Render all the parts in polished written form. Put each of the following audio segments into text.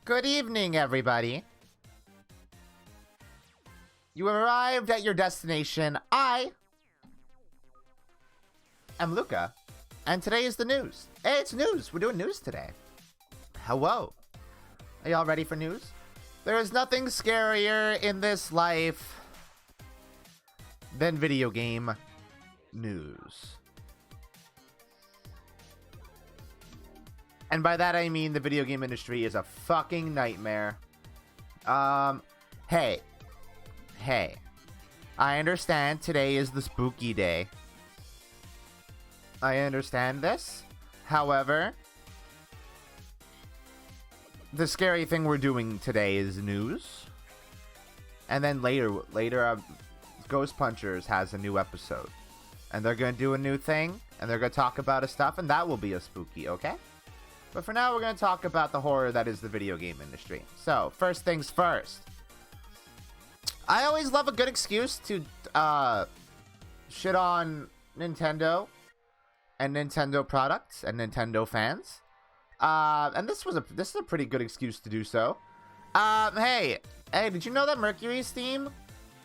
Good evening, everybody. You have arrived at your destination. I am Luka, and today is the news. Hey, it's news. We're doing news today. Hello. Are y'all ready for news? There is nothing scarier in this life than video game news. And by that I mean the video game industry is a fucking nightmare. Hey. I understand today is the spooky day. I understand this. However, the scary thing we're doing today is news. And then later, Ghost Punchers has a new episode. And they're going to do a new thing. And they're going to talk about a stuff. And that will be a spooky, okay? But for now, we're going to talk about the horror that is the video game industry. So, first things first. I always love a good excuse to shit on Nintendo and Nintendo products and Nintendo fans. And this is a pretty good excuse to do so. Hey, did you know that Mercury's Steam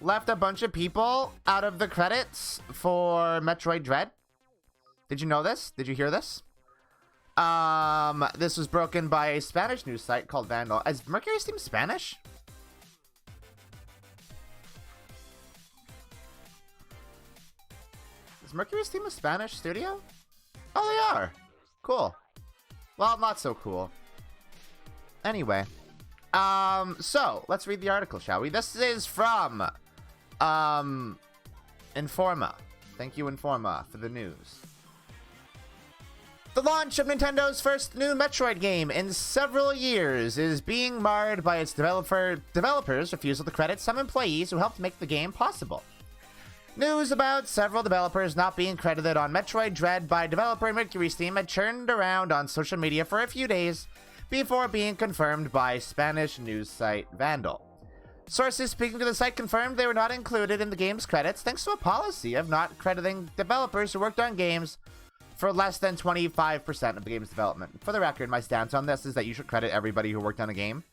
left a bunch of people out of the credits for Metroid Dread? Did you know this? Did you hear this? This was broken by a Spanish news site called Vandal. Is Mercury Steam Spanish? Is Mercury Steam a Spanish studio? Oh, they are. Cool. Well, not so cool. Anyway. So, let's read the article, shall we? This is from, Informa. Thank you, Informa, for the news. The launch of Nintendo's first new Metroid game in several years is being marred by its developers' refusal to credit some employees who helped make the game possible. News about several developers not being credited on Metroid Dread by developer Mercury Steam had churned around on social media for a few days before being confirmed by Spanish news site Vandal. Sources speaking to the site confirmed they were not included in the game's credits thanks to a policy of not crediting developers who worked on games for less than 25% of the game's development. For the record, my stance on this is that you should credit everybody who worked on a game.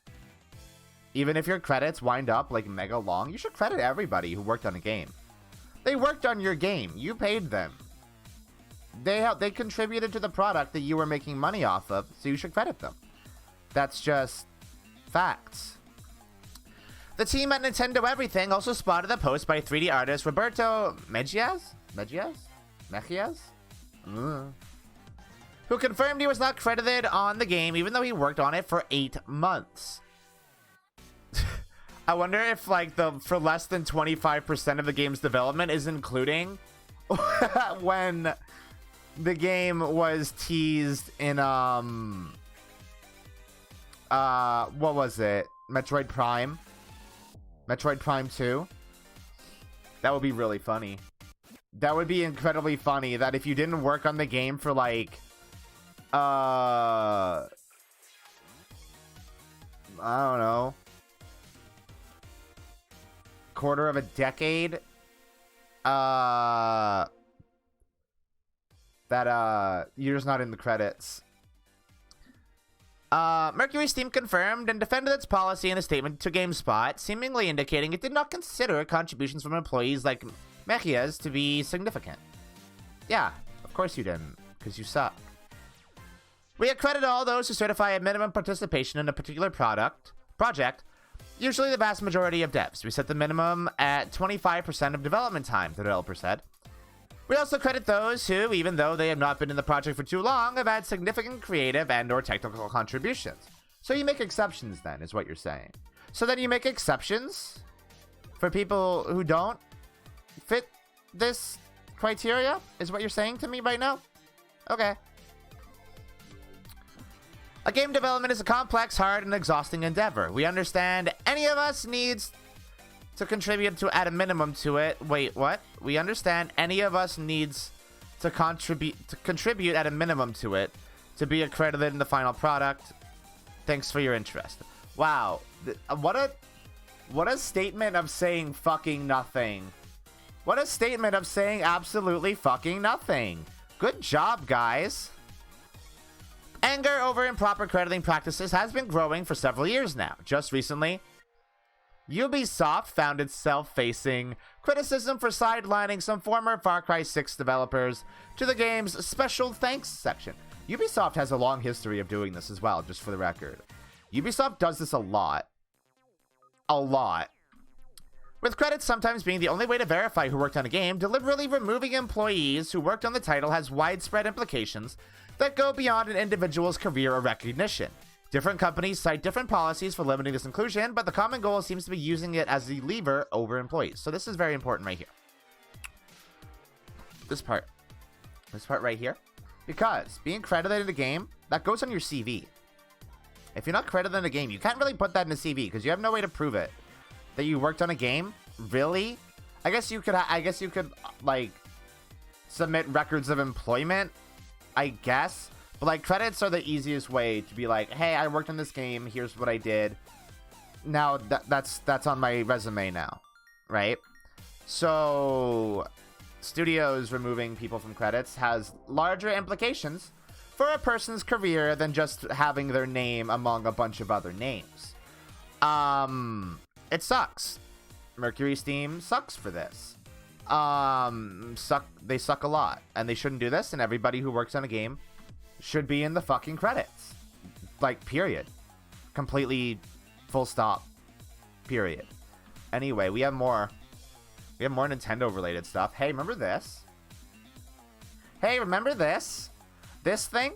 Even if your credits wind up like mega long, you should credit everybody who worked on a game. They worked on your game. You paid them. They contributed to the product that you were making money off of, so you should credit them. That's just facts. The team at Nintendo Everything also spotted a post by 3D artist Roberto Mejias? Who confirmed he was not credited on the game even though he worked on it for 8 months. I wonder if like for less than 25% of the game's development is including when the game was teased in what was it? Metroid Prime 2. That would be really funny. That would be incredibly funny that if you didn't work on the game for like I don't know, quarter of a decade, that you're just not in the credits. Mercury Steam confirmed and defended its policy in a statement to GameSpot, seemingly indicating it did not consider contributions from employees like Mejias to be significant. Yeah, of course you didn't, because you suck. We accredit all those who certify a minimum participation in a particular project, usually the vast majority of devs. We set the minimum at 25% of development time, the developer said. We also credit those who, even though they have not been in the project for too long, have had significant creative and or technical contributions. So you make exceptions then, is what you're saying. So then you make exceptions for people who don't fit this criteria, is what you're saying to me right now? Okay. A game development is a complex, hard, and exhausting endeavor. We understand any of us needs to contribute to at a minimum to it. Wait, what? We understand any of us needs to contribute at a minimum to it to be accredited in the final product. Thanks for your interest. Wow. What a statement of saying fucking nothing. What a statement of saying absolutely fucking nothing. Good job, guys. Anger over improper crediting practices has been growing for several years now. Just recently, Ubisoft found itself facing criticism for sidelining some former Far Cry 6 developers to the game's special thanks section. Ubisoft has a long history of doing this as well, just for the record. Ubisoft does this a lot. A lot. With credits sometimes being the only way to verify who worked on a game, deliberately removing employees who worked on the title has widespread implications that go beyond an individual's career or recognition. Different companies cite different policies for limiting this inclusion, but the common goal seems to be using it as the lever over employees. So this is very important right here. This part right here. Because being credited in a game, that goes on your CV. If you're not credited in a game, you can't really put that in a CV because you have no way to prove it. That you worked on a game? Really? I guess you could like submit records of employment, I guess. But like credits are the easiest way to be like, hey, I worked on this game, here's what I did. Now that's on my resume now, right? So studios removing people from credits has larger implications for a person's career than just having their name among a bunch of other names. It sucks. Mercury Steam sucks for this. They suck a lot, and they shouldn't do this, and everybody who works on a game should be in the fucking credits. Like, period. Completely full stop. Period. Anyway, we have more Nintendo related stuff. Hey, remember this? Hey, remember this? This thing?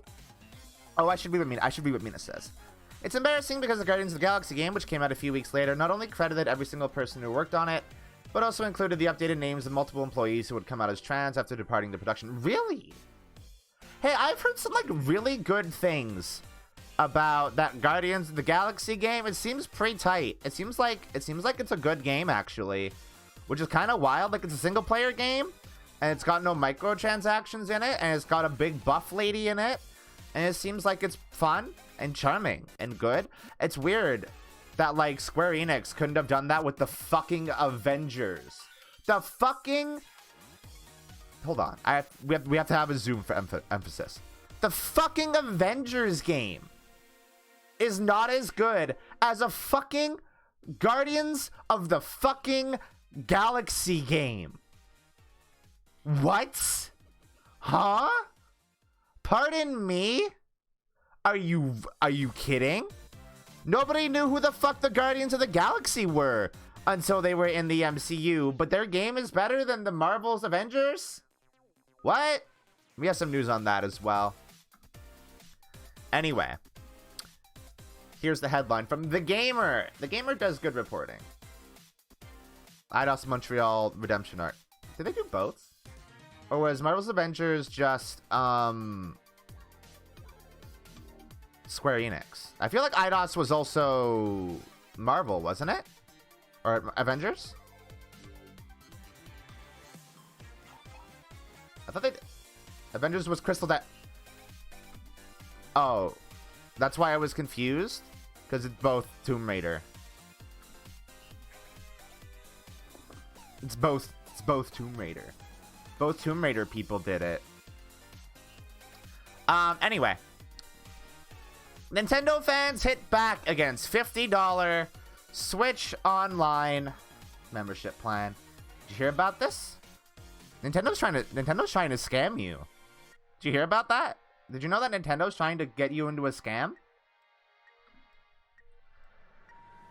Oh, I should read what Mina says. It's embarrassing because the Guardians of the Galaxy game, which came out a few weeks later, not only credited every single person who worked on it, but also included the updated names of multiple employees who would come out as trans after departing the production. Really? Hey, I've heard some, like, really good things about that Guardians of the Galaxy game. It seems pretty tight. It seems like it's a good game, actually, which is kind of wild. Like, it's a single-player game, and it's got no microtransactions in it, and it's got a big buff lady in it, and it seems like it's fun and charming and good. It's weird that, like, Square Enix couldn't have done that with the fucking Avengers. The fucking... Hold on. We have to have a zoom for emphasis. The fucking Avengers game is not as good as a fucking Guardians of the fucking Galaxy game. What? Huh? Pardon me? Are you kidding? Nobody knew who the fuck the Guardians of the Galaxy were until they were in the MCU, but their game is better than the Marvel's Avengers? What? We have some news on that as well. Anyway, here's the headline from The Gamer. The Gamer does good reporting. IDOS Montreal Redemption Art. Did they do both? Or was Marvel's Avengers just Square Enix? I feel like IDOS was also Marvel, wasn't it? Or Avengers? I thought Avengers was Crystal Oh, that's why I was confused? Because it's both Tomb Raider. It's both Tomb Raider. Both Tomb Raider people did it. Anyway. Nintendo fans hit back against $50 Switch Online membership plan. Did you hear about this? Nintendo's trying to scam you. Did you hear about that? Did you know that Nintendo's trying to get you into a scam?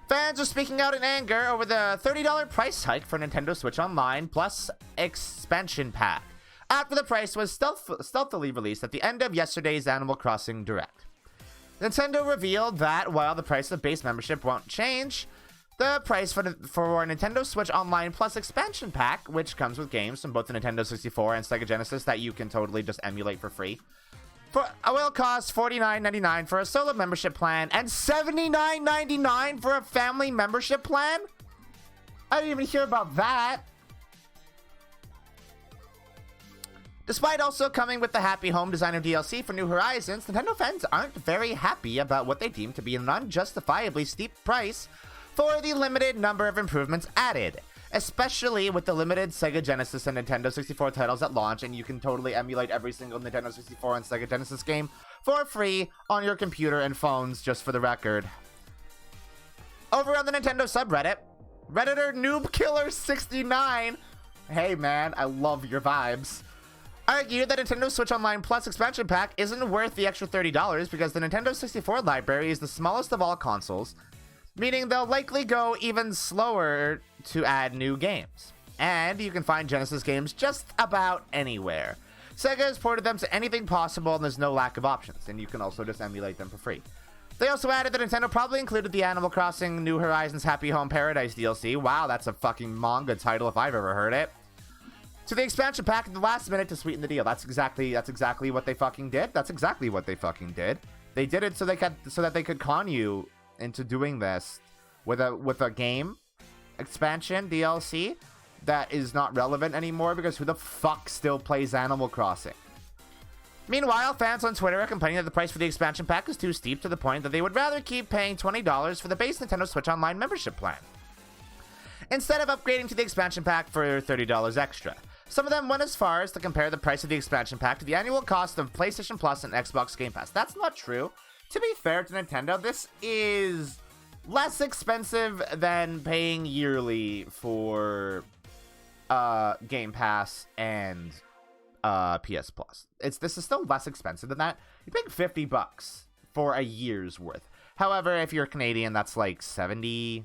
Fans are speaking out in anger over the $30 price hike for Nintendo Switch Online Plus expansion pack after the price was stealthily released at the end of yesterday's Animal Crossing Direct. Nintendo revealed that while the price of base membership won't change, the price for Nintendo Switch Online Plus expansion pack, which comes with games from both the Nintendo 64 and Sega Genesis that you can totally just emulate for free, will cost $49.99 for a solo membership plan and $79.99 for a family membership plan? I didn't even hear about that. Despite also coming with the Happy Home Designer DLC for New Horizons, Nintendo fans aren't very happy about what they deem to be an unjustifiably steep price for the limited number of improvements added. especially with the limited Sega Genesis and Nintendo 64 titles at launch, and you can totally emulate every single Nintendo 64 and Sega Genesis game for free on your computer and phones, just for the record. Over on the Nintendo subreddit, Redditor NoobKiller69, hey man, I love your vibes, argued that Nintendo Switch Online Plus expansion pack isn't worth the extra $30 because the Nintendo 64 library is the smallest of all consoles, meaning they'll likely go even slower to add new games. And you can find Genesis games just about anywhere. Sega has ported them to anything possible and there's no lack of options, and you can also just emulate them for free. They also added that Nintendo probably included the Animal Crossing New Horizons Happy Home Paradise DLC. Wow, that's a fucking manga title if I've ever heard it. To the expansion pack at the last minute to sweeten the deal. That's exactly what they fucking did. That's exactly what they fucking did. They did it so that they could con you into doing this with a game expansion DLC that is not relevant anymore, because who the fuck still plays Animal Crossing? Meanwhile, fans on Twitter are complaining that the price for the expansion pack is too steep, to the point that they would rather keep paying $20 for the base Nintendo Switch Online membership plan instead of upgrading to the expansion pack for $30 extra. Some of them went as far as to compare the price of the expansion pack to the annual cost of PlayStation Plus and Xbox Game Pass. That's not true. To be fair to Nintendo, this is less expensive than paying yearly for Game Pass and PS Plus. This is still less expensive than that. You're paying $50 for a year's worth. However, if you're Canadian, that's like $70.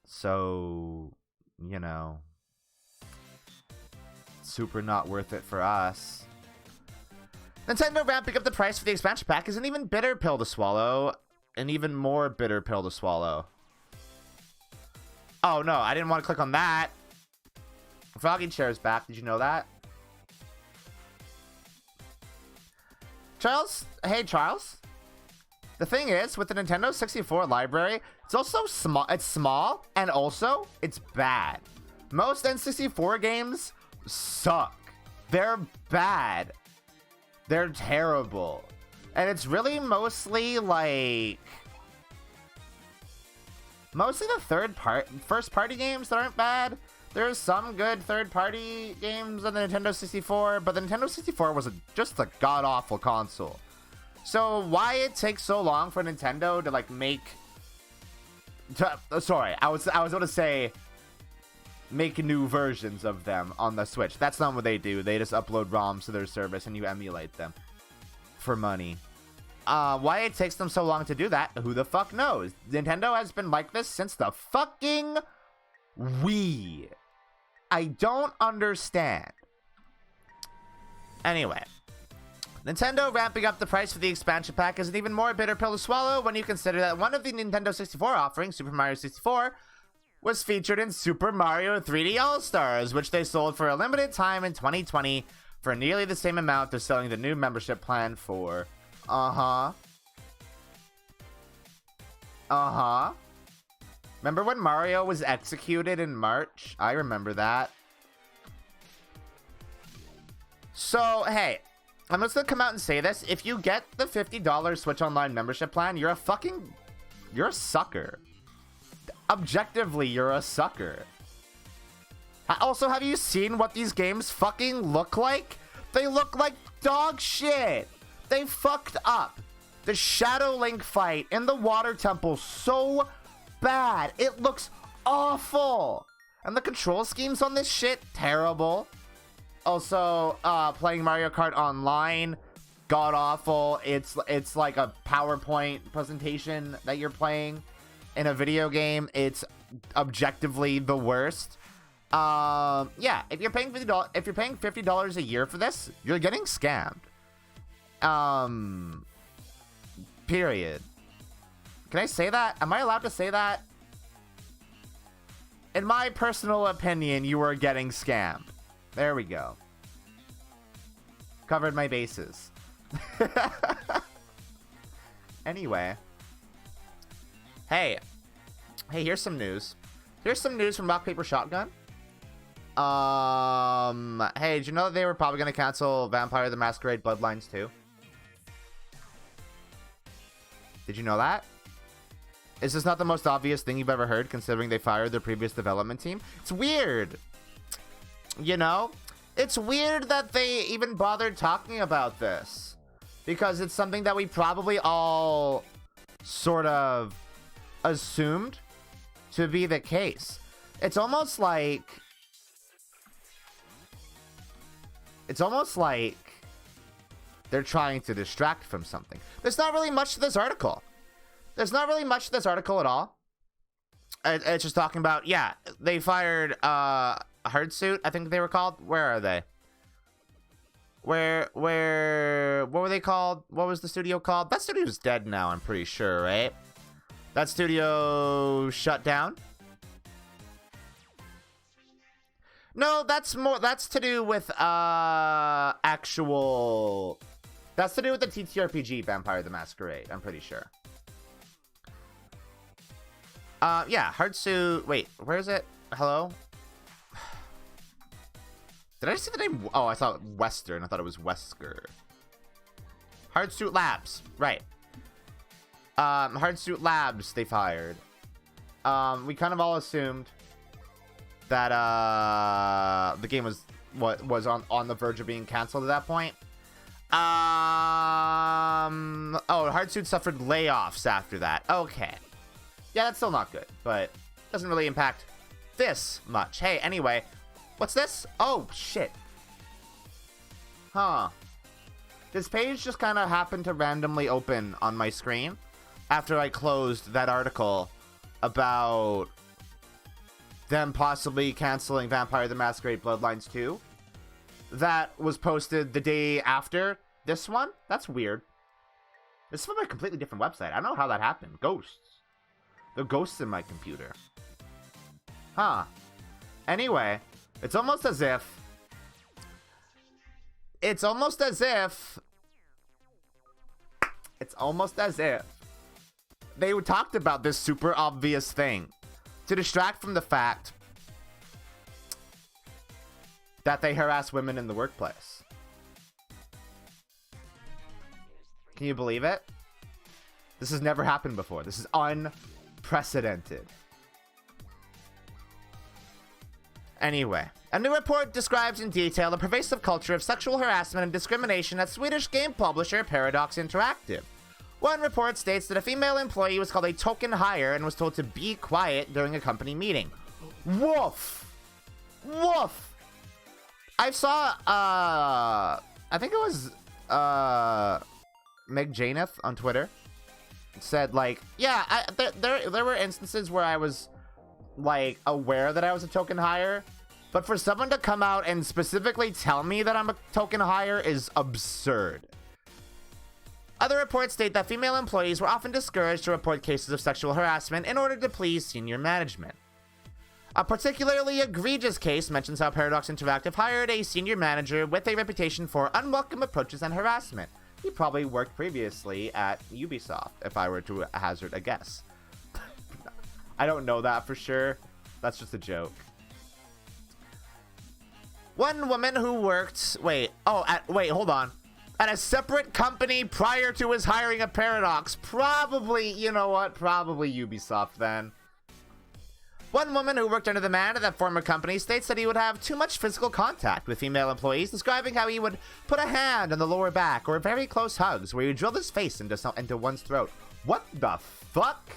So, you know, super not worth it for us. Nintendo ramping up the price for the expansion pack is an even bitter pill to swallow. An even more bitter pill to swallow. Oh no, I didn't want to click on that. Froggy Chair's back. Did you know that? Charles? Hey, Charles. The thing is, with the Nintendo 64 library, it's also small. It's small, and also, it's bad. Most N64 games suck. They're bad. They're terrible. And it's really mostly, like, mostly the first-party games that aren't bad. There's some good third-party games on the Nintendo 64, but the Nintendo 64 was just a god-awful console. So why it takes so long for Nintendo to, like, make... sorry, I was going to say make new versions of them on the Switch. That's not what they do. They just upload ROMs to their service and you emulate them for money. Why it takes them so long to do that, who the fuck knows? Nintendo has been like this since the fucking Wii. I don't understand. Anyway, Nintendo ramping up the price for the expansion pack is an even more bitter pill to swallow when you consider that one of the Nintendo 64 offerings, Super Mario 64, was featured in Super Mario 3D All-Stars, which they sold for a limited time in 2020 for nearly the same amount they're selling the new membership plan for. Remember when Mario was executed in March? I remember that. So, hey, I'm just gonna come out and say this. If you get the $50 Switch Online membership plan, you're a sucker. Objectively, you're a sucker. Also, have you seen what these games fucking look like? They look like dog shit. They fucked up the Shadow Link fight in the Water Temple so bad. It looks awful. And the control schemes on this shit, terrible. Also, playing Mario Kart Online, god awful. It's like a PowerPoint presentation that you're playing in a video game. It's objectively the worst. Yeah, if you're paying $50 a year for this, you're getting scammed. Period. Can I say that? Am I allowed to say that? In my personal opinion, you are getting scammed. There we go. Covered my bases. Anyway. Hey, here's some news. Here's some news from Rock Paper Shotgun. Hey, did you know that they were probably going to cancel Vampire the Masquerade Bloodlines 2? Did you know that? Is this not the most obvious thing you've ever heard, considering they fired their previous development team? It's weird. You know? It's weird that they even bothered talking about this. Because it's something that we probably all sort of assumed to be the case. It's almost like they're trying to distract from something. There's not really much to this article. There's not really much to this article at all. It's just talking about, yeah, they fired Hardsuit, I think they were called. Where are they? What were they called? What was the studio called? That studio's dead now, I'm pretty sure, right? That studio shut down? No, that's to do with actual... That's to do with the TTRPG Vampire the Masquerade, I'm pretty sure. Yeah, Hardsuit... Wait, where is it? Hello? Did I see the name? Oh, I thought Western. I thought it was Wesker. Hardsuit Labs. Right. Hardsuit Labs, they fired. We kind of all assumed that the game was on the verge of being canceled at that point. Oh, Hardsuit suffered layoffs after that. Okay. Yeah, that's still not good, but doesn't really impact this much. Hey, anyway, what's this? Oh, shit. Huh. This page just kind of happened to randomly open on my screen after I closed that article about them possibly canceling Vampire the Masquerade Bloodlines 2. That was posted the day after this one. That's weird. This is from a completely different website. I don't know how that happened. Ghosts. The ghosts in my computer. Huh. Anyway, it's almost as if they talked about this super obvious thing to distract from the fact that they harass women in the workplace. Can you believe it? This has never happened before. This is unprecedented. Anyway, a new report describes in detail the pervasive culture of sexual harassment and discrimination at Swedish game publisher Paradox Interactive. One report states that a female employee was called a token hire and was told to be quiet during a company meeting. Woof! Woof! I saw, I think it was, Meg Janeth on Twitter said, like, yeah, there were instances where I was, like, aware that I was a token hire, but for someone to come out and specifically tell me that I'm a token hire is absurd. Other reports state that female employees were often discouraged to report cases of sexual harassment in order to please senior management. A particularly egregious case mentions how Paradox Interactive hired a senior manager with a reputation for unwelcome approaches and harassment. He probably worked previously at Ubisoft, if I were to hazard a guess. I don't know that for sure. That's just a joke. One woman who worked... Wait, hold on. At a separate company prior to his hiring at Paradox. Probably, you know what? Probably Ubisoft then. One woman who worked under the man at that former company states that he would have too much physical contact with female employees, describing how he would put a hand on the lower back or very close hugs where he would drill his face into one's throat. What the fuck?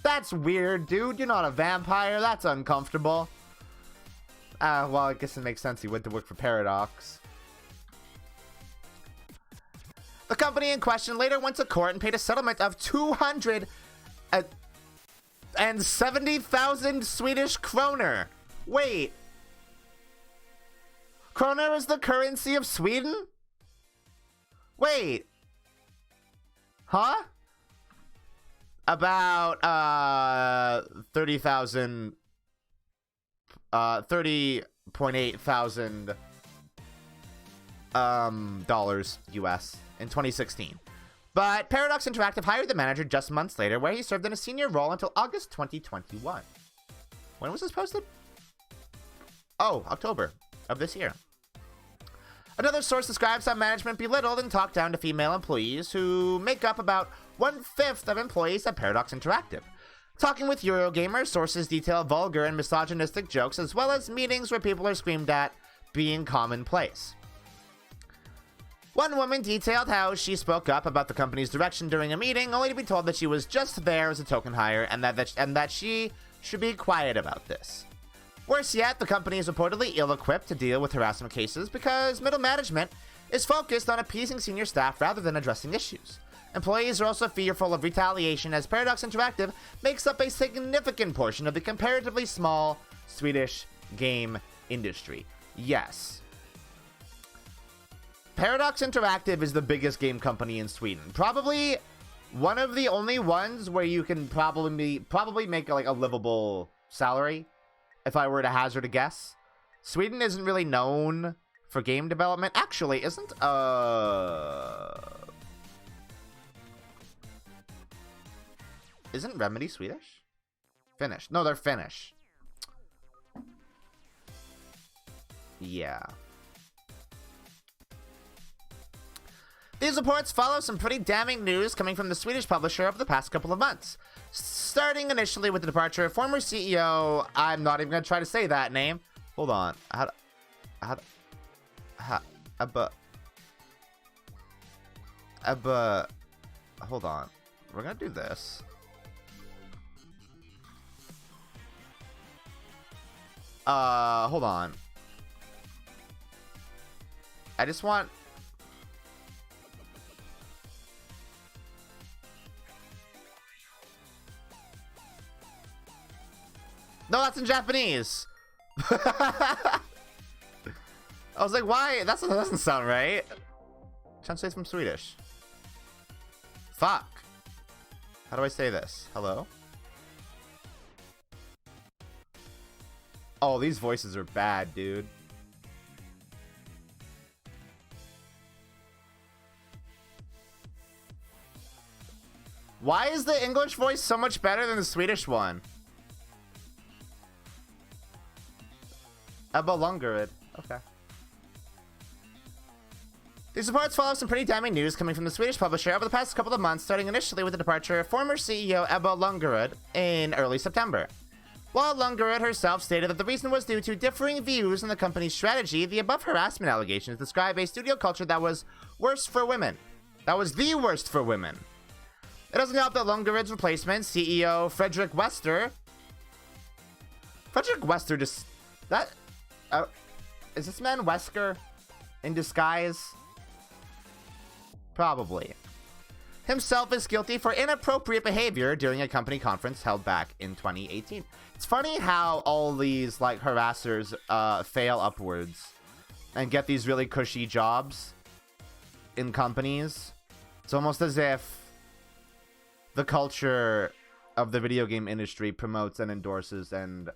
That's weird, dude. You're not a vampire. That's uncomfortable. Well, I guess it makes sense. He went to work for Paradox. The company in question later went to court and paid a settlement of 270,000 Swedish kroner. Wait. Kroner is the currency of Sweden? Wait. Huh? About 30,000 $30.8 thousand dollars US in 2016. But Paradox Interactive hired the manager just months later, where he served in a senior role until August 2021. When was this posted? Oh, October of this year. Another source describes how management belittled and talked down to female employees who make up about 1/5 of employees at Paradox Interactive. Talking with Eurogamer, sources detail vulgar and misogynistic jokes, as well as meetings where people are screamed at being commonplace. One woman detailed how she spoke up about the company's direction during a meeting, only to be told that she was just there as a token hire and that she should be quiet about this. Worse yet, the company is reportedly ill-equipped to deal with harassment cases because middle management is focused on appeasing senior staff rather than addressing issues. Employees are also fearful of retaliation as Paradox Interactive makes up a significant portion of the comparatively small Swedish game industry. Yes. Paradox Interactive is the biggest game company in Sweden. Probably one of the only ones where you can probably make like a livable salary, if I were to hazard a guess. Sweden isn't really known for game development. Actually, isn't Remedy Swedish? Finnish. No, they're Finnish. Yeah. These reports follow some pretty damning news coming from the Swedish publisher over the past couple of months. Starting initially with the departure of former CEO, I'm not even going to try to say that name. Hold on. Hold on. We're going to do this. Hold on. I just want... No, that's in Japanese. I was like, why? That doesn't sound right. Translate from Swedish. Fuck. How do I say this? Hello? Oh, these voices are bad, dude. Why is the English voice so much better than the Swedish one? Ebba Lungerid. Okay. These reports follow some pretty damning news coming from the Swedish publisher over the past couple of months, starting initially with the departure of former CEO Ebba Lungerid in early September. While Lungerid herself stated that the reason was due to differing views on the company's strategy, the above harassment allegations describe a studio culture that was worse for women. That was the worst for women. It doesn't help that Lungerid's replacement, CEO Fredrik Wester... Fredrik Wester just... That... is this man Wesker in disguise? Probably. Himself is guilty for inappropriate behavior during a company conference held back in 2018. It's funny how all these like harassers fail upwards and get these really cushy jobs in companies. It's almost as if the culture of the video game industry promotes and endorses and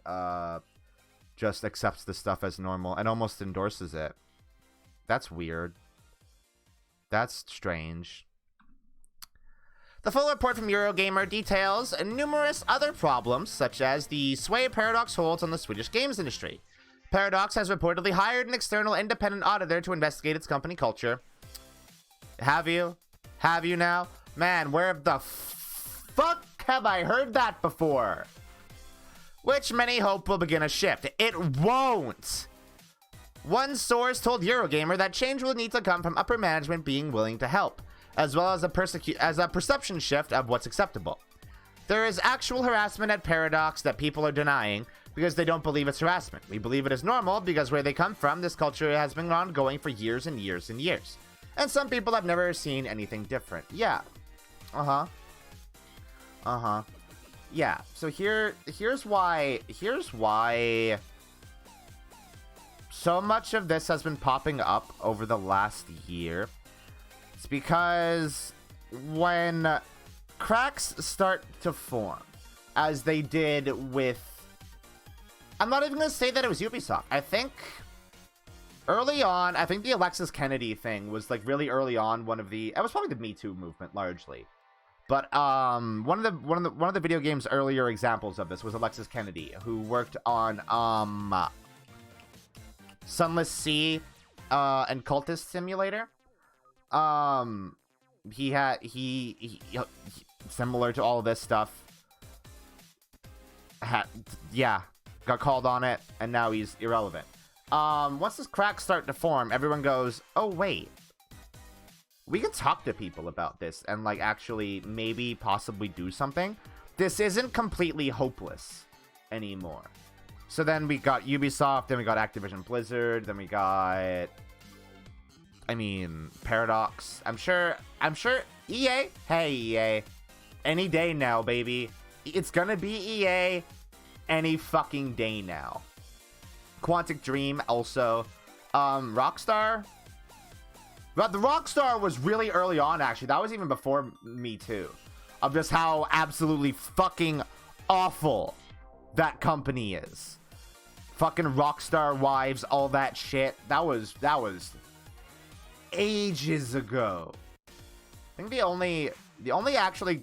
just accepts the stuff as normal and almost endorses it. That's weird. That's strange. The full report from Eurogamer details numerous other problems, such as the sway Paradox holds on the Swedish games industry. Paradox has reportedly hired an external independent auditor to investigate its company culture. Have you? Have you now? Man, where the fuck have I heard that before? Which many hope will begin a shift. It won't! One source told Eurogamer that change will need to come from upper management being willing to help, as well as a perception shift of what's acceptable. There is actual harassment at Paradox that people are denying because they don't believe it's harassment. We believe it is normal because where they come from, this culture has been ongoing for years and years and years. And some people have never seen anything different. Yeah. Uh-huh. Uh-huh. Yeah, so here's why so much of this has been popping up over the last year. It's because when cracks start to form, as they did with... I'm not even going to say that it was Ubisoft. I think early on, I think the Alexis Kennedy thing was like really early on it was probably the Me Too movement largely. But one of the video game's earlier examples of this was Alexis Kennedy, who worked on Sunless Sea and Cultist Simulator. he similar to all of this stuff, got called on it, and now he's irrelevant. Once this cracks start to form, everyone goes, oh wait, we can talk to people about this and like actually maybe possibly do something. This isn't completely hopeless anymore. So then we got Ubisoft, then we got Activision Blizzard, then we got, I mean, Paradox. I'm sure EA, hey EA, any day now, baby. It's gonna be EA any fucking day now. Quantic Dream also. Rockstar. But the Rockstar was really early on, actually. That was even before me too. Of just how absolutely fucking awful that company is. Fucking Rockstar Wives, all that shit. That was ages ago. I think the only actually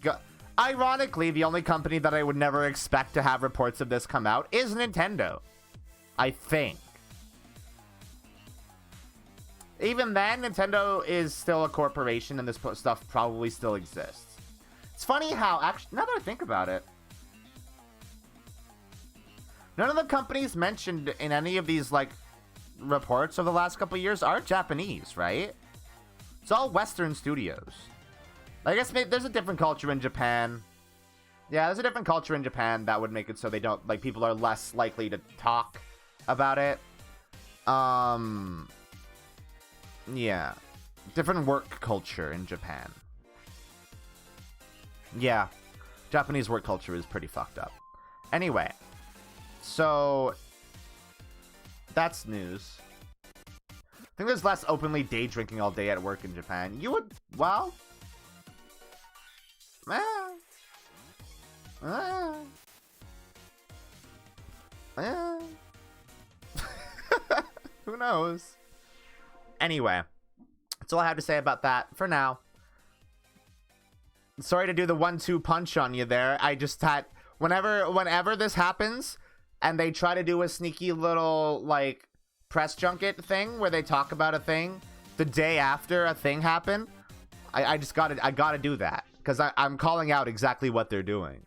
ironically, the only company that I would never expect to have reports of this come out is Nintendo. I think. Even then, Nintendo is still a corporation and this stuff probably still exists. It's funny how, actually, now that I think about it, none of the companies mentioned in any of these, like, reports of the last couple of years are Japanese, right? It's all Western studios. I guess maybe there's a different culture in Japan. Yeah, there's a different culture in Japan that would make it so they don't, like, people are less likely to talk about it. Yeah. Different work culture in Japan. Yeah. Japanese work culture is pretty fucked up. Anyway. So, that's news. I think there's less openly day drinking all day at work in Japan. You would, well... Who knows? Anyway, that's all I have to say about that for now. Sorry to do the 1-2 punch on you there. I just had whenever this happens and they try to do a sneaky little like press junket thing where they talk about a thing the day after a thing happened, I gotta do that because I'm calling out exactly what they're doing.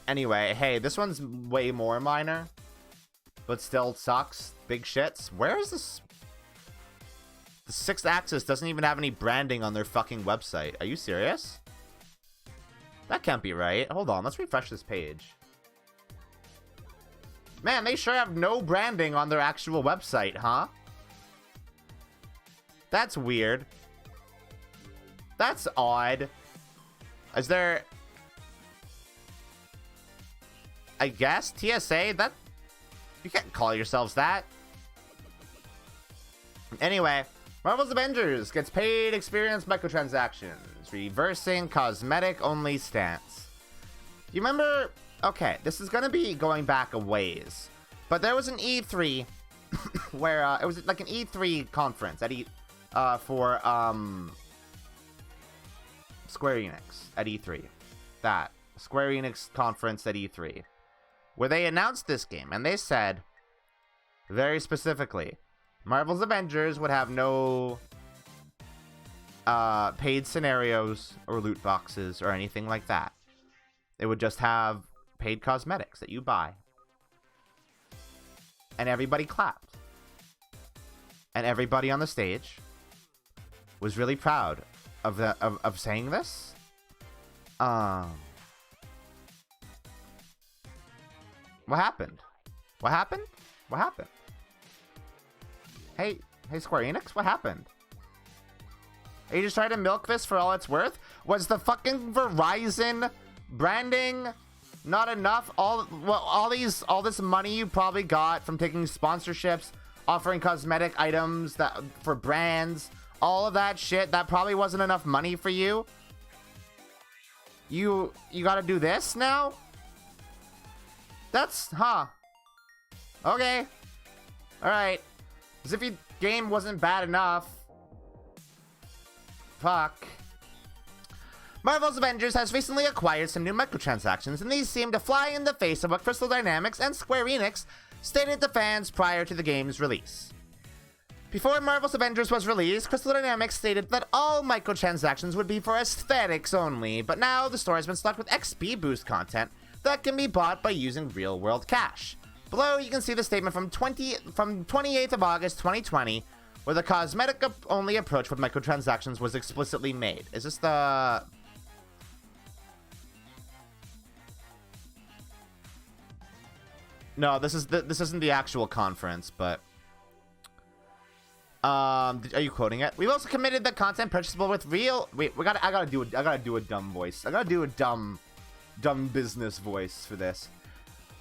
Anyway, hey, this one's way more minor, but still sucks. Big shits. Where is this? The 6th Axis doesn't even have any branding on their fucking website. Are you serious? That can't be right. Hold on, let's refresh this page. Man, they sure have no branding on their actual website, huh? That's weird. That's odd. Is there... I guess TSA? That... You can't call yourselves that. Anyway, Marvel's Avengers gets paid experience microtransactions, reversing cosmetic-only stance. You remember... Okay, this is gonna be going back a ways, but there was an E3 where it was like an E3 conference at for Square Enix at E3. That Square Enix conference at E3, where they announced this game and they said very specifically, Marvel's Avengers would have no paid scenarios or loot boxes or anything like that. It would just have paid cosmetics that you buy. And everybody clapped. And everybody on the stage was really proud of saying this. What happened? What happened? What happened? Hey Square Enix, what happened? Are you just trying to milk this for all it's worth? Was the fucking Verizon branding not enough? All this money you probably got from taking sponsorships, offering cosmetic items that for brands, all of that shit, that probably wasn't enough money for you. You got to do this now? That's okay. All right. As if your game wasn't bad enough. Fuck. Marvel's Avengers has recently acquired some new microtransactions, and these seem to fly in the face of what Crystal Dynamics and Square Enix stated to fans prior to the game's release. Before Marvel's Avengers was released, Crystal Dynamics stated that all microtransactions would be for aesthetics only, but now the store has been stocked with XP boost content that can be bought by using real-world cash. Below, you can see the statement from 28th of August 2020, where the cosmetic-only approach with microtransactions was explicitly made. Is this the... No, this isn't the actual conference, but... are you quoting it? We've also committed that content purchasable with real... Wait, I gotta do a dumb voice. I gotta do a dumb business voice for this.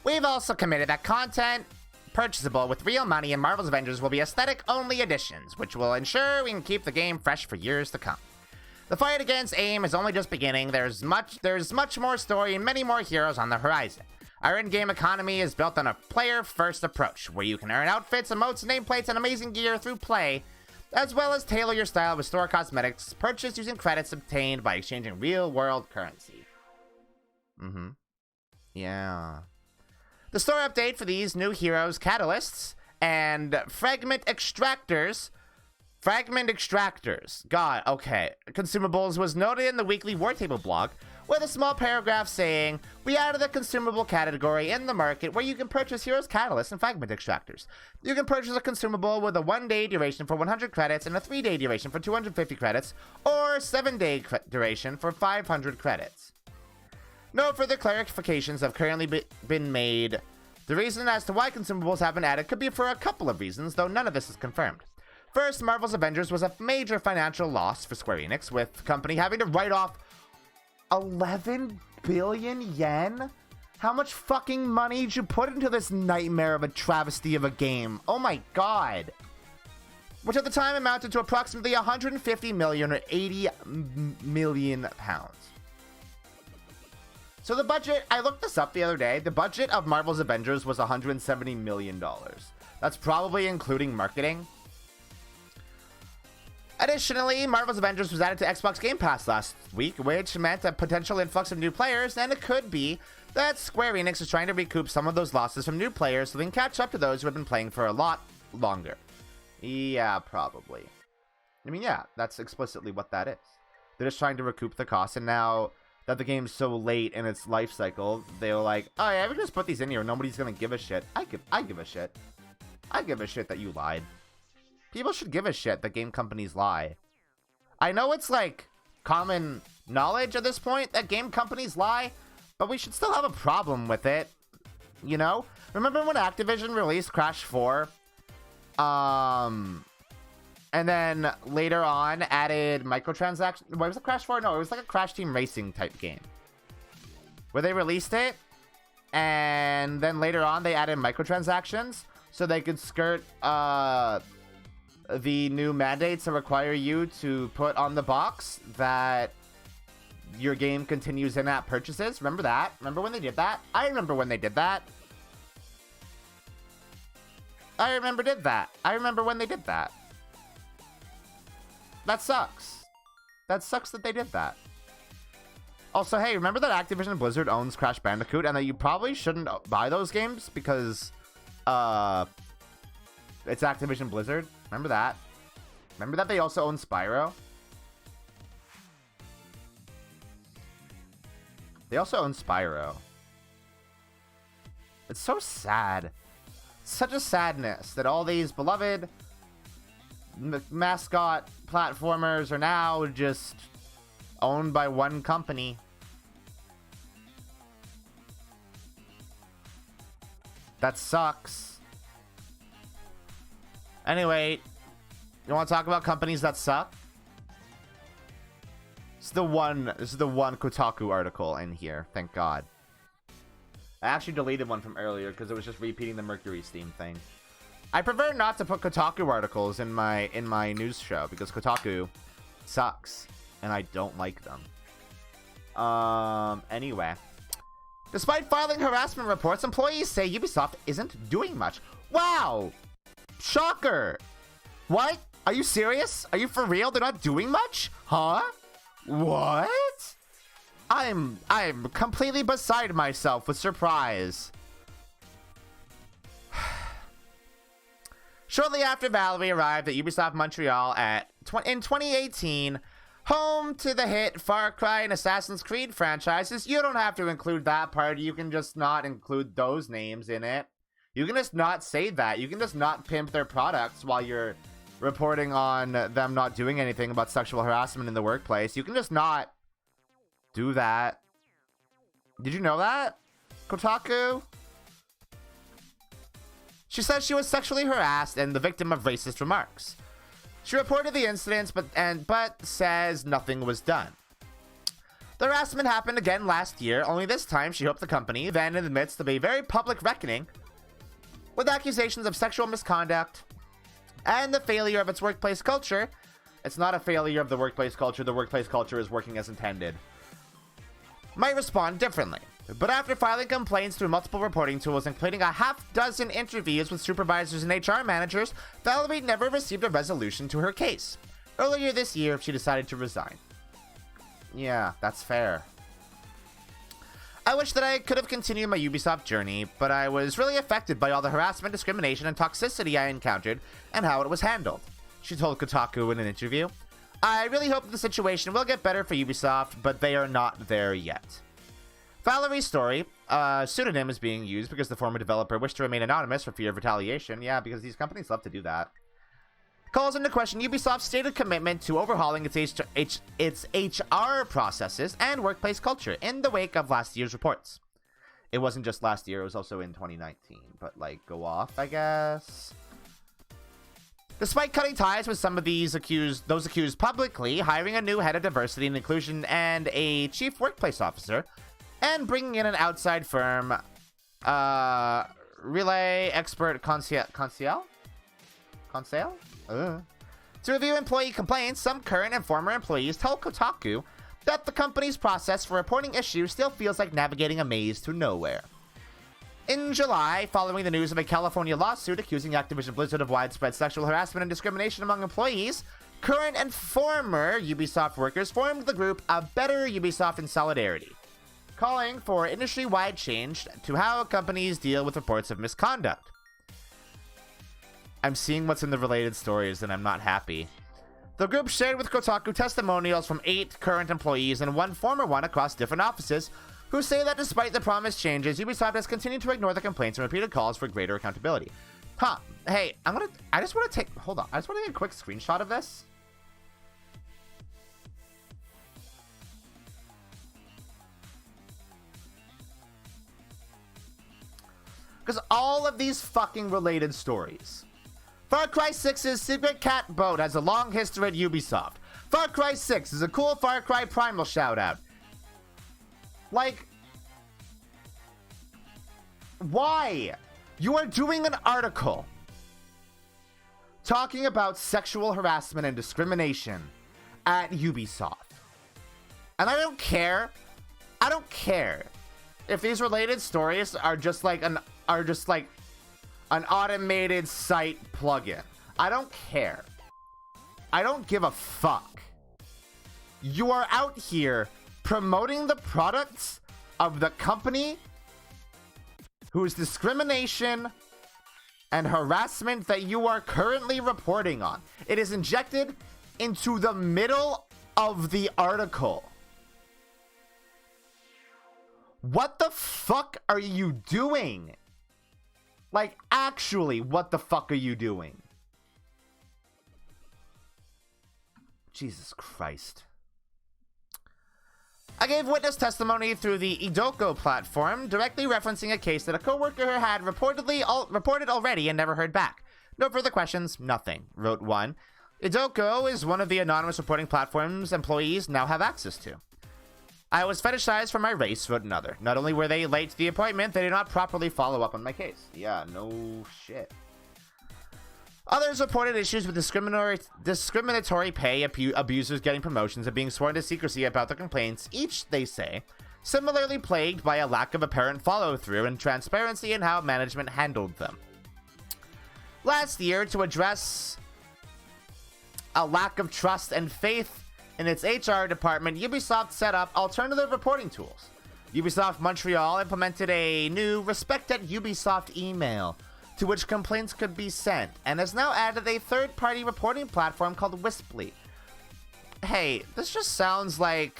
We've also committed that content purchasable with real money in Marvel's Avengers will be aesthetic-only editions, which will ensure we can keep the game fresh for years to come. The fight against AIM is only just beginning. There's much more story and many more heroes on the horizon. Our in-game economy is built on a player-first approach, where you can earn outfits, emotes, nameplates, and amazing gear through play, as well as tailor your style with store cosmetics purchased using credits obtained by exchanging real-world currency. Yeah. The store update for these new heroes, catalysts, and fragment extractors, God, okay, consumables was noted in the weekly War Table blog, with a small paragraph saying, we added a consumable category in the market where you can purchase heroes, catalysts, and fragment extractors. You can purchase a consumable with a 1-day duration for 100 credits and a 3-day duration for 250 credits, or 7-day duration for 500 credits. No further clarifications have currently been made. The reason as to why consumables have been added could be for a couple of reasons, though none of this is confirmed. First, Marvel's Avengers was a major financial loss for Square Enix, with the company having to write off 11 billion yen? How much fucking money did you put into this nightmare of a travesty of a game? Oh my god. Which at the time amounted to approximately 150 million or 80 million pounds. So the budget, I looked this up the other day, the budget of Marvel's Avengers was $170 million. That's probably including marketing. Additionally, Marvel's Avengers was added to Xbox Game Pass last week, which meant a potential influx of new players, and it could be that Square Enix is trying to recoup some of those losses from new players so they can catch up to those who have been playing for a lot longer. Yeah, probably. I mean, yeah, that's explicitly what that is. They're just trying to recoup the costs, and now that the game's so late in its life cycle, they're like, oh yeah, we just put these in here, nobody's gonna give a shit. I give a shit. I give a shit that you lied. People should give a shit that game companies lie. I know it's like common knowledge at this point that game companies lie, but we should still have a problem with it. You know? Remember when Activision released Crash 4? And then later on added microtransactions. What was it, Crash 4? No, it was like a Crash Team Racing type game. Where they released it, and then later on they added microtransactions so they could skirt the new mandates that require you to put on the box that your game continues in-app purchases. Remember that? Remember when they did that? I remember when they did that. I remember when they did that. That sucks. That sucks that they did that. Also, hey, remember that Activision Blizzard owns Crash Bandicoot and that you probably shouldn't buy those games because it's Activision Blizzard? Remember that? Remember that they also own Spyro? They also own Spyro. It's so sad. Such a sadness that all these beloved mascot platformers are now just owned by one company. That sucks. Anyway, you want to talk about companies that suck? This is the one Kotaku article in here, thank God. I actually deleted one from earlier because it was just repeating the Mercury Steam thing. I prefer not to put Kotaku articles in my news show because Kotaku sucks and I don't like them. Anyway. Despite filing harassment reports, employees say Ubisoft isn't doing much. Wow! Shocker! What? Are you serious? Are you for real? They're not doing much? Huh? What? I'm completely beside myself with surprise. Shortly after Valerie arrived at Ubisoft Montreal in 2018, home to the hit Far Cry and Assassin's Creed franchises, you don't have to include that part. You can just not include those names in it. You can just not say that. You can just not pimp their products while you're reporting on them not doing anything about sexual harassment in the workplace. You can just not do that. Did you know that? Kotaku? She says she was sexually harassed and the victim of racist remarks. She reported the incidents, but says nothing was done. The harassment happened again last year, only this time she hoped the company, then in the midst of a very public reckoning, with accusations of sexual misconduct and the failure of its workplace culture. It's not a failure of the workplace culture is working as intended. Might respond differently. But after filing complaints through multiple reporting tools, including a half-dozen interviews with supervisors and HR managers, Valerie never received a resolution to her case. Earlier this year, she decided to resign. Yeah, that's fair. I wish that I could have continued my Ubisoft journey, but I was really affected by all the harassment, discrimination, and toxicity I encountered and how it was handled, she told Kotaku in an interview. I really hope that the situation will get better for Ubisoft, but they are not there yet. Valerie's story, pseudonym is being used because the former developer wished to remain anonymous for fear of retaliation. Yeah, because these companies love to do that. Calls into question Ubisoft's stated commitment to overhauling its HR processes and workplace culture in the wake of last year's reports. It wasn't just last year, it was also in 2019. But, like, go off, I guess. Despite cutting ties with some of those accused publicly, hiring a new head of diversity and inclusion and a chief workplace officer, and bringing in an outside firm, Relay Expert Conseil? To review employee complaints, some current and former employees told Kotaku that the company's process for reporting issues still feels like navigating a maze to nowhere. In July, following the news of a California lawsuit accusing Activision Blizzard of widespread sexual harassment and discrimination among employees, current and former Ubisoft workers formed the group A Better Ubisoft in Solidarity, calling for industry-wide change to how companies deal with reports of misconduct. I'm seeing what's in the related stories and I'm not happy. The group shared with Kotaku testimonials from 8 current employees and 1 former one across different offices who say that despite the promised changes, Ubisoft has continued to ignore the complaints and repeated calls for greater accountability. Hey, I just want to take a quick screenshot of this. Because all of these fucking related stories. Far Cry 6's Secret Cat Boat has a long history at Ubisoft. Far Cry 6 is a cool Far Cry Primal shoutout. Like, why? You are doing an article talking about sexual harassment and discrimination at Ubisoft. And I don't care if these related stories are just like an automated site plugin. I don't care. I don't give a fuck. You are out here promoting the products of the company whose discrimination and harassment that you are currently reporting on. It is injected into the middle of the article. What the fuck are you doing? Like, actually, what the fuck are you doing? Jesus Christ. I gave witness testimony through the Idoko platform, directly referencing a case that a coworker had reported already and never heard back. No further questions, nothing, wrote one. Idoko is one of the anonymous reporting platforms employees now have access to. I was fetishized for my race, wrote another. Not only were they late to the appointment, they did not properly follow up on my case. Yeah, no shit. Others reported issues with discriminatory pay, abusers getting promotions, and being sworn to secrecy about their complaints, each, they say, similarly plagued by a lack of apparent follow-through and transparency in how management handled them. Last year, to address a lack of trust and faith in its HR department, Ubisoft set up alternative reporting tools. Ubisoft Montreal implemented a new Respect at Ubisoft email to which complaints could be sent, and has now added a third-party reporting platform called Wisply. Hey, this just sounds like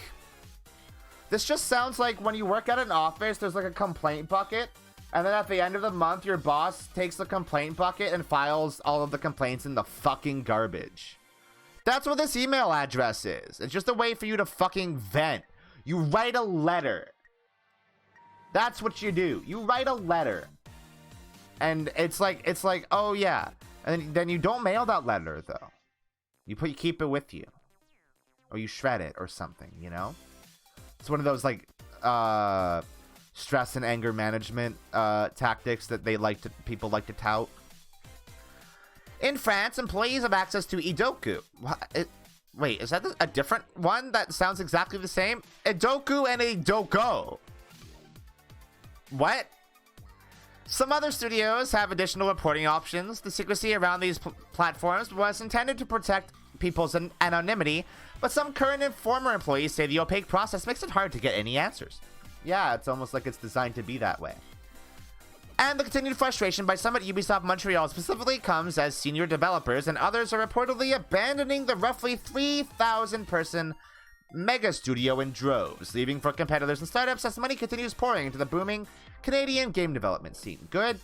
when you work at an office, there's like a complaint bucket, and then at the end of the month, your boss takes the complaint bucket and files all of the complaints in the fucking garbage. That's what this email address is. It's just a way for you to fucking vent. You write a letter. That's what you do. You write a letter. And it's like, oh yeah. And then you don't mail that letter though. You keep it with you. Or you shred it or something, you know? It's one of those like stress and anger management tactics that people like to tout. In France, employees have access to Idoku. Wait, is that a different one that sounds exactly the same? Idoku and Idoko. What? Some other studios have additional reporting options. The secrecy around these platforms was intended to protect people's anonymity, but some current and former employees say the opaque process makes it hard to get any answers. Yeah, it's almost like it's designed to be that way. And the continued frustration by some at Ubisoft Montreal specifically comes as senior developers and others are reportedly abandoning the roughly 3,000-person mega studio in droves, leaving for competitors and startups as money continues pouring into the booming Canadian game development scene. Good.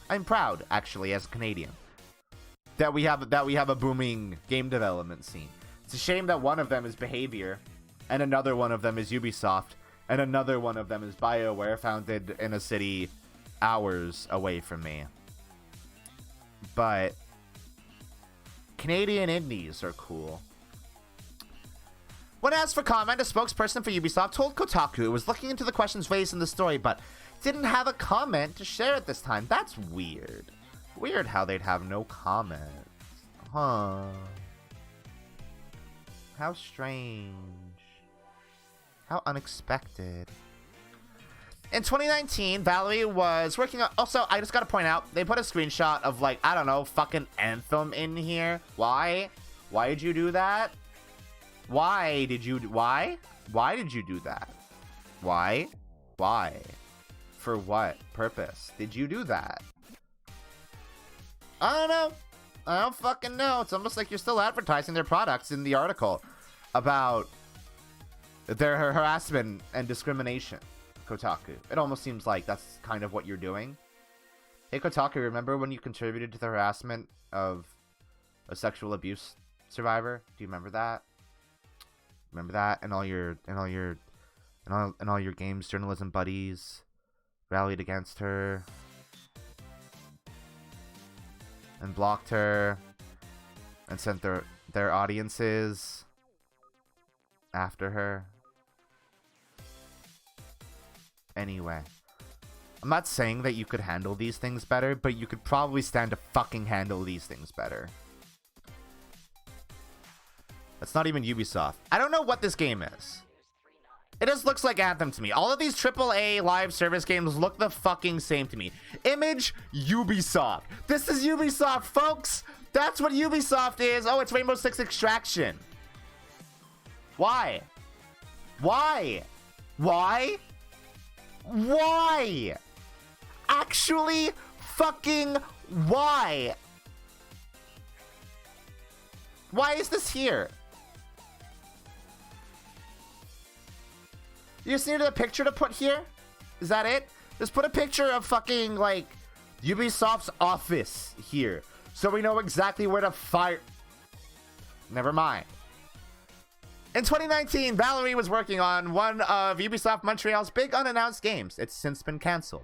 I'm proud, actually, as a Canadian, that we have a booming game development scene. It's a shame that one of them is Behavior, and another one of them is Ubisoft, and another one of them is BioWare, founded in a city hours away from me. But Canadian indies are cool. When asked for comment, a spokesperson for Ubisoft told Kotaku it was looking into the questions raised in the story, but didn't have a comment to share at this time. That's weird. Weird how they'd have no comment. Huh. How strange. How unexpected. In 2019, Valerie was working on... Also, I just gotta point out, they put a screenshot of, like, I don't know, fucking Anthem in here. Why? Why did you do that? Why did you... Why? Why did you do that? Why? Why? For what purpose did you do that? I don't know. I don't fucking know. It's almost like you're still advertising their products in the article about their harassment and discrimination. Kotaku. It almost seems like that's kind of what you're doing. Hey Kotaku, remember when you contributed to the harassment of a sexual abuse survivor? Do you remember that? Remember that? And all your games journalism buddies rallied against her and blocked her and sent their audiences after her. Anyway, I'm not saying that you could handle these things better, but you could probably stand to fucking handle these things better. That's not even Ubisoft. I don't know what this game is. It just looks like Anthem to me. All of these AAA live service games look the fucking same to me. Image, Ubisoft. This is Ubisoft, folks. That's what Ubisoft is. Oh, it's Rainbow Six Extraction. Why? Why? Why? Why? Actually, fucking why? Why is this here? You just needed a picture to put here? Is that it? Just put a picture of fucking, like, Ubisoft's office here, so we know exactly where to fire. Never mind. In 2019, Valerie was working on one of Ubisoft Montreal's big unannounced games. It's since been cancelled.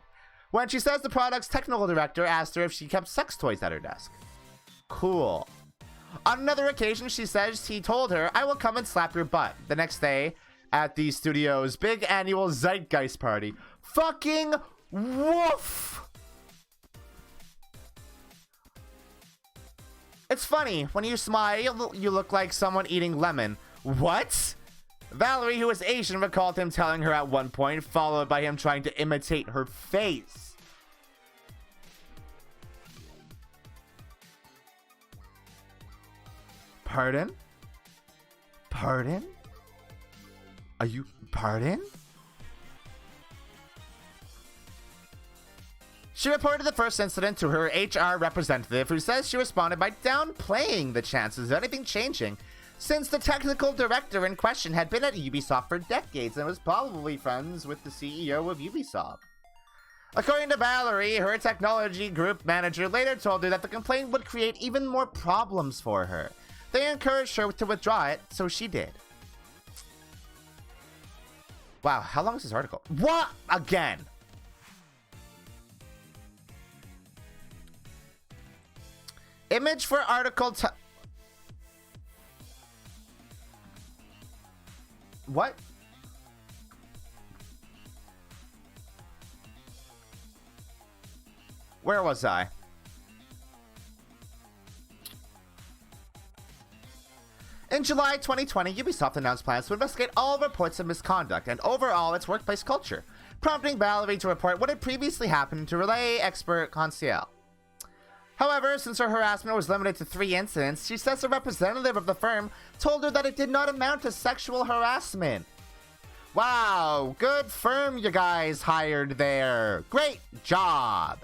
When she says the product's technical director asked her if she kept sex toys at her desk. Cool. On another occasion, she says he told her, "I will come and slap your butt." The next day, at the studio's big annual Zeitgeist party. Fucking woof! It's funny, when you smile, you look like someone eating lemon. What? Valerie, who is Asian, recalled him telling her at one point, followed by him trying to imitate her face. Pardon? Pardon? Are you... Pardon? She reported the first incident to her HR representative, who says she responded by downplaying the chances of anything changing, since the technical director in question had been at Ubisoft for decades and was probably friends with the CEO of Ubisoft. According to Valerie, her technology group manager later told her that the complaint would create even more problems for her. They encouraged her to withdraw it, so she did. Wow, how long is this article? What? Again? Image for article what? Where was I? In July 2020, Ubisoft announced plans to investigate all reports of misconduct and overall its workplace culture, prompting Valerie to report what had previously happened to Relay expert Conseil. However, since her harassment was limited to 3 incidents, she says a representative of the firm told her that it did not amount to sexual harassment. Wow, good firm you guys hired there. Great job.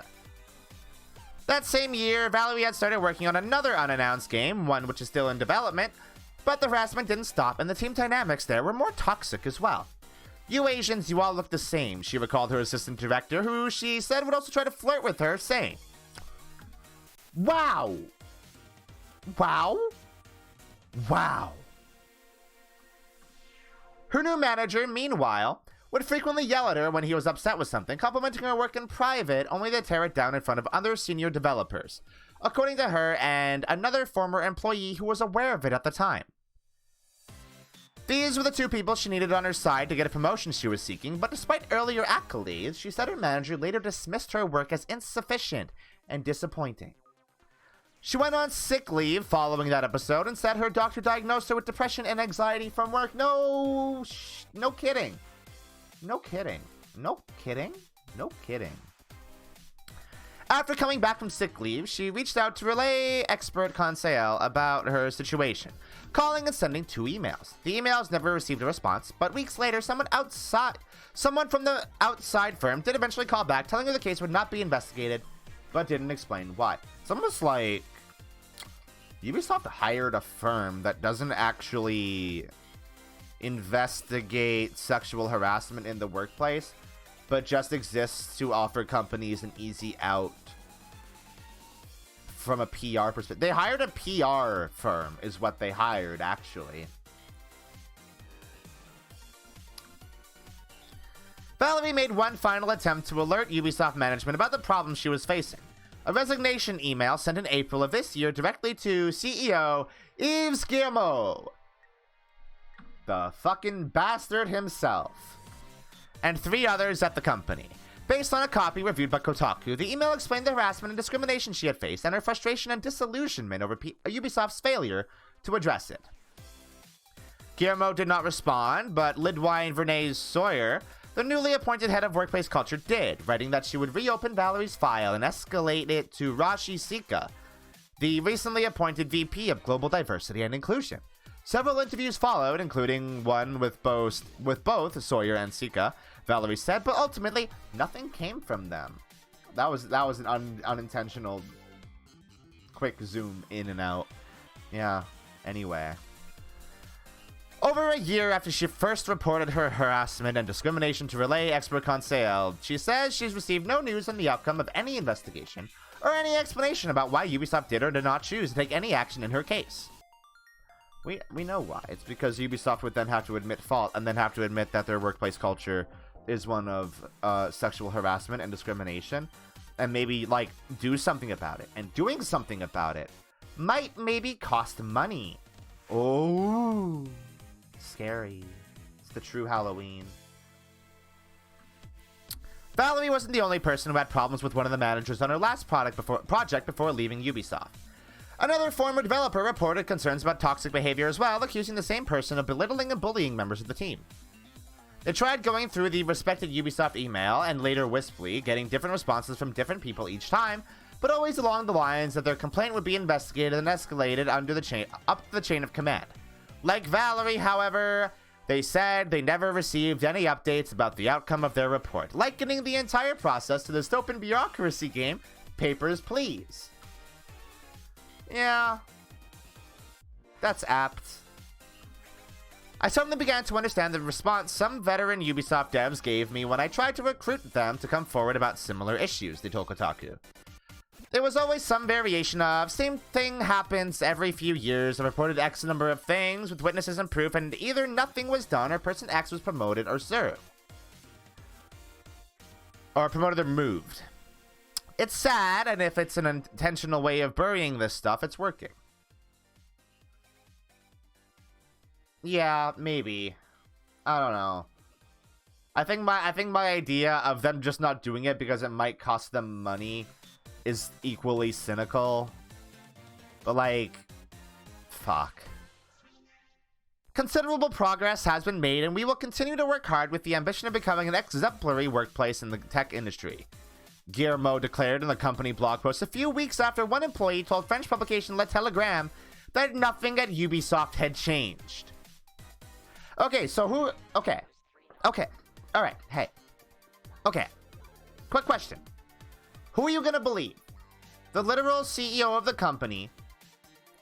That same year, Valerie had started working on another unannounced game, one which is still in development, but the harassment didn't stop and the team dynamics there were more toxic as well. "You Asians, you all look the same," she recalled her assistant director, who she said would also try to flirt with her, saying, "Wow. Wow. Wow." Her new manager, meanwhile, would frequently yell at her when he was upset with something, complimenting her work in private, only to tear it down in front of other senior developers, according to her and another former employee who was aware of it at the time. These were the 2 people she needed on her side to get a promotion she was seeking, but despite earlier accolades, she said her manager later dismissed her work as insufficient and disappointing. She went on sick leave following that episode and said her doctor diagnosed her with depression and anxiety from work. No kidding. No kidding. No kidding. No kidding. After coming back from sick leave, she reached out to Relay expert Conseil about her situation, calling and sending 2 emails. The emails never received a response, but weeks later, someone from the outside firm did eventually call back, telling her the case would not be investigated, but didn't explain why. It's almost like Ubisoft hired a firm that doesn't actually investigate sexual harassment in the workplace, but just exists to offer companies an easy out from a PR perspective. They hired a PR firm is what they hired, actually. Valerie made one final attempt to alert Ubisoft management about the problems she was facing. A resignation email sent in April of this year directly to CEO Yves Guillemot, the fucking bastard himself, and 3 others at the company. Based on a copy reviewed by Kotaku, the email explained the harassment and discrimination she had faced and her frustration and disillusionment over Ubisoft's failure to address it. Guillemot did not respond, but Lidwine Vernaise Sawyer, the newly appointed head of workplace culture, did, writing that she would reopen Valerie's file and escalate it to Rashi Sika, the recently appointed VP of Global Diversity and Inclusion. Several interviews followed, including one with both Sawyer and Sika, Valerie said, but ultimately nothing came from them. That was an unintentional quick zoom in and out. Yeah, anyway. Over a year after she first reported her harassment and discrimination to Relay expert Conseil, she says she's received no news on the outcome of any investigation or any explanation about why Ubisoft did or did not choose to take any action in her case. We know why. It's because Ubisoft would then have to admit fault and then have to admit that their workplace culture is one of sexual harassment and discrimination, and maybe like do something about it. And doing something about it might maybe cost money. Oh, scary. It's the true Halloween. Valerie wasn't the only person who had problems with one of the managers on her last project before leaving Ubisoft. Another former developer reported concerns about toxic behavior as well, accusing the same person of belittling and bullying members of the team. They tried going through the respected Ubisoft email and later Wisply, getting different responses from different people each time, but always along the lines that their complaint would be investigated and escalated up the chain of command. Like Valerie, however, They said they never received any updates about the outcome of their report, likening the entire process to the dystopian bureaucracy game Papers, Please. Yeah, that's apt. I suddenly began to understand the response some veteran Ubisoft devs gave me when I tried to recruit them to come forward about similar issues, they told Kotaku. There was always some variation of, same thing happens every few years, I reported X number of things with witnesses and proof, and either nothing was done or person X was promoted or served. Or promoted or moved. It's sad, and if it's an intentional way of burying this stuff, it's working. Yeah, maybe. I don't know. I think my idea of them just not doing it because it might cost them money is equally cynical. But like, fuck. Considerable progress has been made, and we will continue to work hard with the ambition of becoming an exemplary workplace in the tech industry, Guillermo declared in the company blog post a few weeks after one employee told French publication Le Telegram that nothing at Ubisoft had changed. Okay, so who... Okay. Alright, hey. Okay. Quick question. Who are you gonna believe? The literal CEO of the company,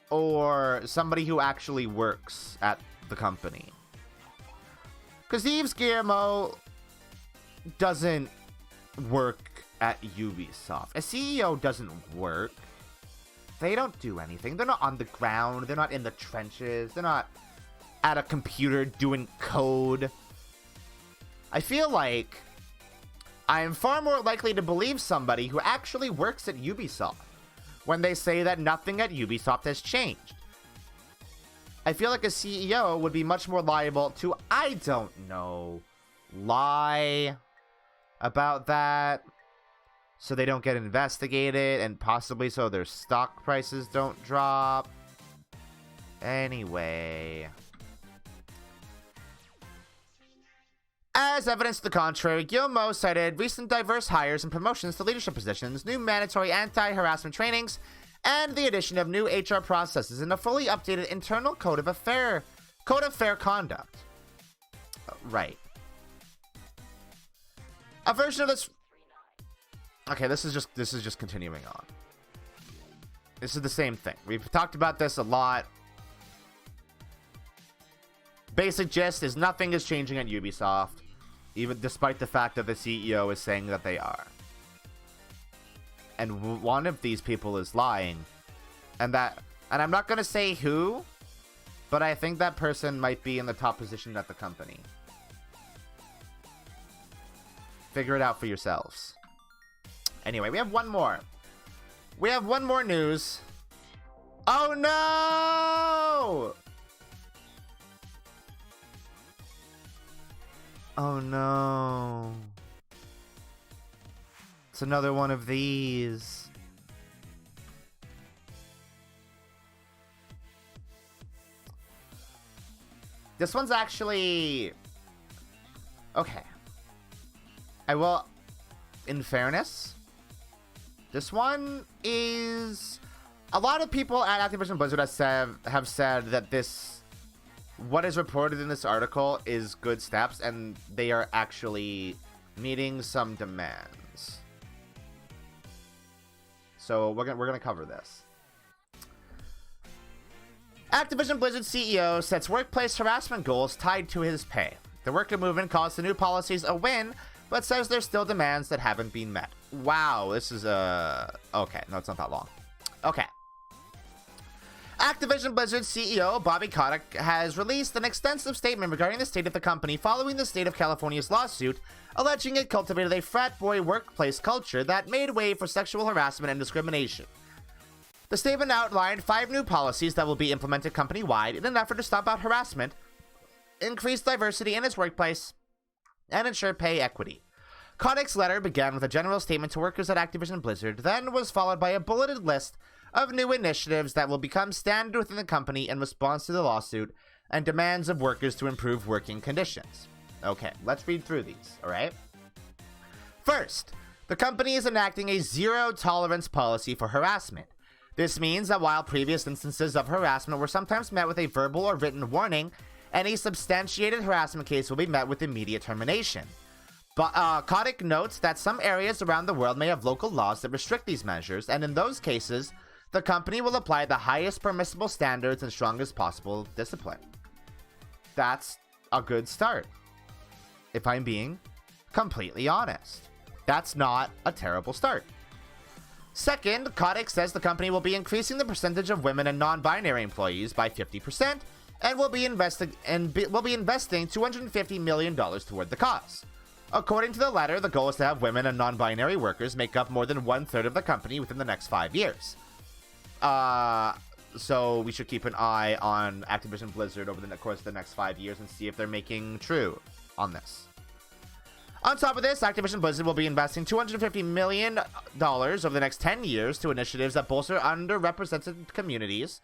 or somebody who actually works at the company? Because Yves Guillermo doesn't work at Ubisoft. A CEO doesn't work. They don't do anything. They're not on the ground. They're not in the trenches. They're not at a computer doing code. I feel like I am far more likely to believe somebody who actually works at Ubisoft when they say that nothing at Ubisoft has changed. I feel like a CEO would be much more liable to, I don't know, lie about that so they don't get investigated and possibly so their stock prices don't drop. Anyway. As evidence to the contrary, Guillermo cited recent diverse hires and promotions to leadership positions, new mandatory anti-harassment trainings, and the addition of new HR processes in a fully updated internal code of fair conduct. Right. A version of this... Okay, this is just continuing on. This is the same thing. We've talked about this a lot. Basic gist is nothing is changing at Ubisoft, even despite the fact that the CEO is saying that they are. And one of these people is lying. And I'm not going to say who, but I think that person might be in the top position at the company. Figure it out for yourselves. Anyway, we have one more. We have one more news. Oh no! Oh no. It's another one of these. This one's actually... Okay. I will... In fairness, this one is... A lot of people at Activision Blizzard have said that this... What is reported in this article is good steps, and they are actually meeting some demands. So we're gonna cover this. Activision Blizzard CEO sets workplace harassment goals tied to his pay. The worker movement calls the new policies a win, but says there's still demands that haven't been met. Wow, this is okay, no, it's not that long. Okay. Activision Blizzard CEO Bobby Kotick has released an extensive statement regarding the state of the company following the state of California's lawsuit, alleging it cultivated a frat boy workplace culture that made way for sexual harassment and discrimination. The statement outlined 5 new policies that will be implemented company-wide in an effort to stop out harassment, increase diversity in its workplace, and ensure pay equity. Kotick's letter began with a general statement to workers at Activision Blizzard, then was followed by a bulleted list of new initiatives that will become standard within the company in response to the lawsuit and demands of workers to improve working conditions. Okay, let's read through these, alright? First, the company is enacting a zero-tolerance policy for harassment. This means that while previous instances of harassment were sometimes met with a verbal or written warning, Any substantiated harassment case will be met with immediate termination. But Kotick notes that some areas around the world may have local laws that restrict these measures, and in those cases, the company will apply the highest permissible standards and strongest possible discipline. That's a good start. If I'm being completely honest, that's not a terrible start. Second, Kotick says the company will be increasing the percentage of women and non-binary employees by 50% and will be investing $250 million toward the cause. According to the letter, the goal is to have women and non-binary workers make up more than 1/3 of the company within the next 5 years. So we should keep an eye on Activision Blizzard over the course of the next 5 years and see if they're making true on this. On top of this, Activision Blizzard will be investing $250 million over the next 10 years to initiatives that bolster underrepresented communities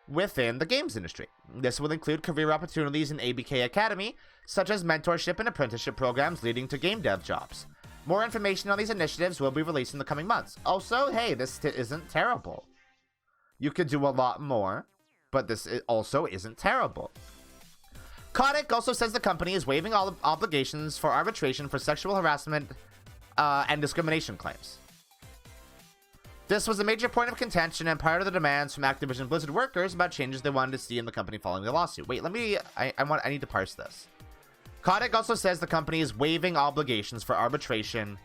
within the games industry. This will include career opportunities in ABK Academy, such as mentorship and apprenticeship programs leading to game dev jobs. More information on these initiatives will be released in the coming months. Also, hey, this isn't terrible. You could do a lot more, but this also isn't terrible. Kotick also says the company is waiving all obligations for arbitration for sexual harassment and discrimination claims. This was a major point of contention and part of the demands from Activision Blizzard workers about changes they wanted to see in the company following the lawsuit. Wait, I need to parse this. Kotick also says the company is waiving obligations for arbitration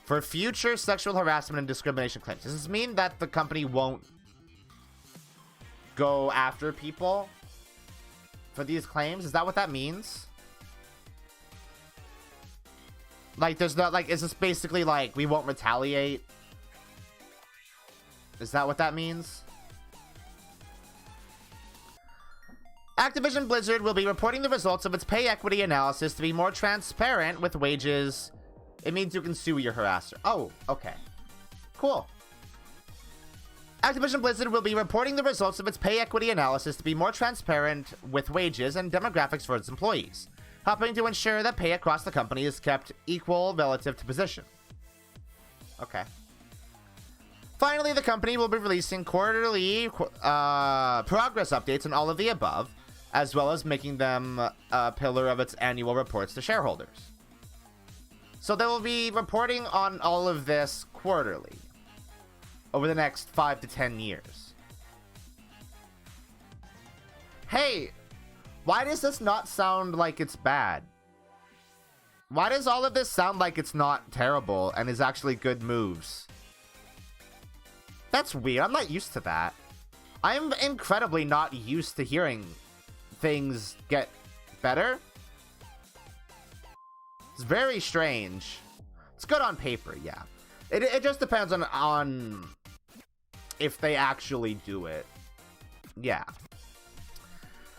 for future sexual harassment and discrimination claims. Does this mean that the company won't go after people for these claims? Is that what that means? Like, there's not, like, is this basically like we won't retaliate? Is that what that means? Activision Blizzard will be reporting the results of its pay equity analysis to be more transparent with wages. It means you can sue your harasser. Oh, okay. Cool. Activision Blizzard will be reporting the results of its pay equity analysis to be more transparent with wages and demographics for its employees, helping to ensure that pay across the company is kept equal relative to position. Okay. Finally, the company will be releasing quarterly progress updates on all of the above, as well as making them a pillar of its annual reports to shareholders. So they will be reporting on all of this quarterly over the next 5 to 10 years. Hey, why does this not sound like it's bad? Why does all of this sound like it's not terrible and is actually good moves? That's weird. I'm not used to that. I'm incredibly not used to hearing things get better. It's very strange. It's good on paper, yeah. It just depends on if they actually do it. Yeah.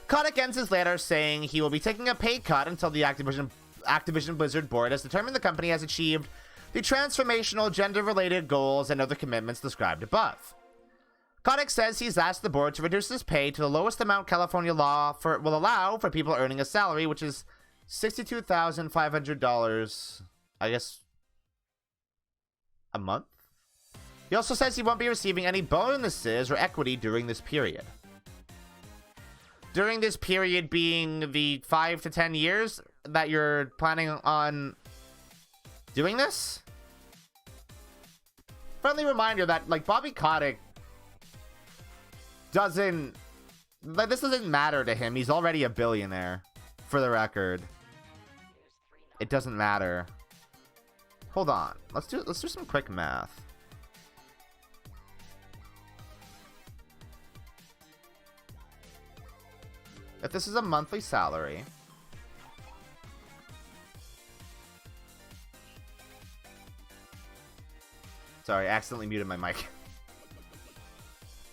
Kotick ends his letter saying he will be taking a pay cut until the Activision Blizzard board has determined the company has achieved the transformational gender-related goals and other commitments described above. Kotick says he's asked the board to reduce his pay to the lowest amount California law will allow for people earning a salary, which is $62,500, I guess, a month? He also says he won't be receiving any bonuses or equity during this period. During this period being the 5 to 10 years that you're planning on doing this? Friendly reminder that, like, Bobby Kotick doesn't... Like, this doesn't matter to him. He's already a billionaire, for the record. It doesn't matter. Hold on. Let's do some quick math. If this is a monthly salary... Sorry, I accidentally muted my mic.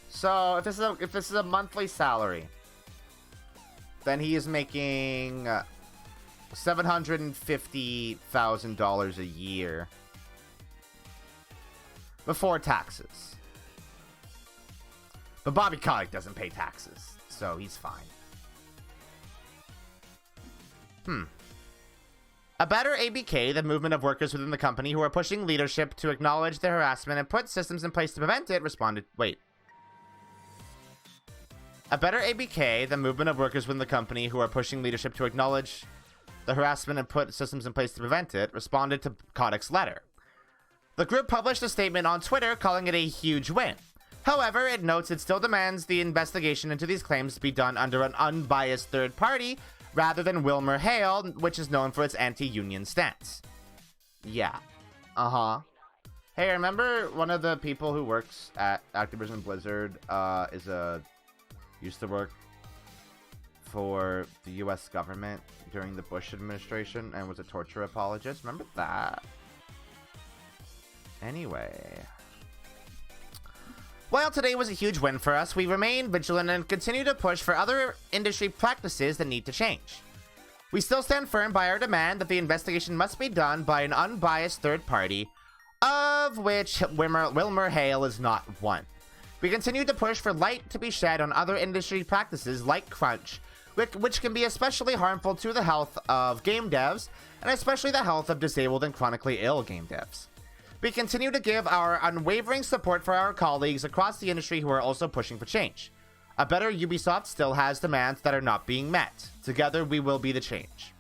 So, if this is a monthly salary, then he is making $750,000 a year before taxes. But Bobby Kotick doesn't pay taxes, so he's fine. A better ABK, the movement of workers within the company who are pushing leadership to acknowledge their harassment and put systems in place to prevent it, responded. Wait. A better ABK, the movement of workers within the company who are pushing leadership to acknowledge the harassment and put systems in place to prevent it, responded to Kotick's letter. The group published a statement on Twitter calling it a huge win. However, it notes it still demands the investigation into these claims to be done under an unbiased third party rather than Wilmer Hale, which is known for its anti-union stance. Yeah. Hey, remember one of the people who works at Activision Blizzard used to work for the US government during the Bush administration and was a torture apologist? Remember that? Anyway. While today was a huge win for us, we remain vigilant and continue to push for other industry practices that need to change. We still stand firm by our demand that the investigation must be done by an unbiased third party, of which Wilmer Hale is not one. We continue to push for light to be shed on other industry practices like crunch, which can be especially harmful to the health of game devs, and especially the health of disabled and chronically ill game devs. We continue to give our unwavering support for our colleagues across the industry who are also pushing for change. A better Ubisoft still has demands that are not being met. Together, we will be the change.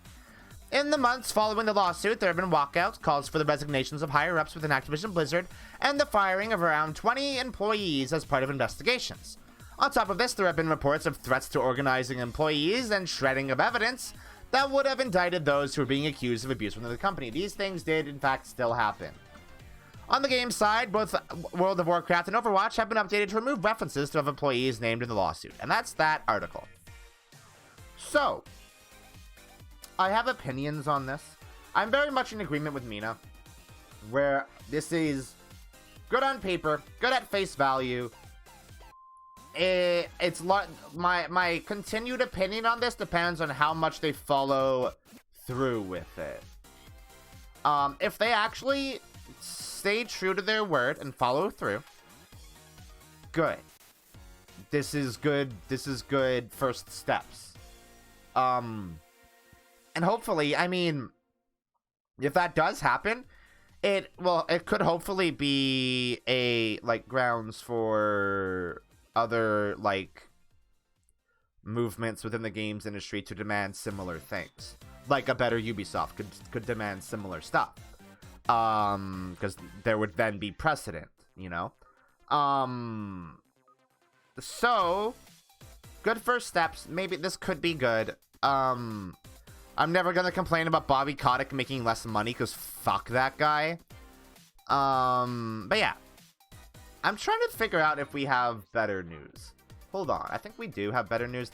In the months following the lawsuit, there have been walkouts, calls for the resignations of higher-ups within Activision Blizzard, and the firing of around 20 employees as part of investigations. On top of this, there have been reports of threats to organizing employees and shredding of evidence that would have indicted those who were being accused of abuse within the company. These things did, in fact, still happen. On the game side, both World of Warcraft and Overwatch have been updated to remove references to employees named in the lawsuit. And that's that article. So, I have opinions on this. I'm very much in agreement with Mina, where this is good on paper, good at face value. My continued opinion on this depends on how much they follow through with it. If they actually stay true to their word and follow through, good. This is good first steps. And hopefully, I mean, if that does happen, it could hopefully be a grounds for other movements within the games industry to demand similar things. Like a better Ubisoft could demand similar stuff. Because there would then be precedent, you know? So, good first steps. Maybe this could be good. I'm never gonna complain about Bobby Kotick making less money, because fuck that guy. But yeah. I'm trying to figure out if we have better news. Hold on, I think we do have better news.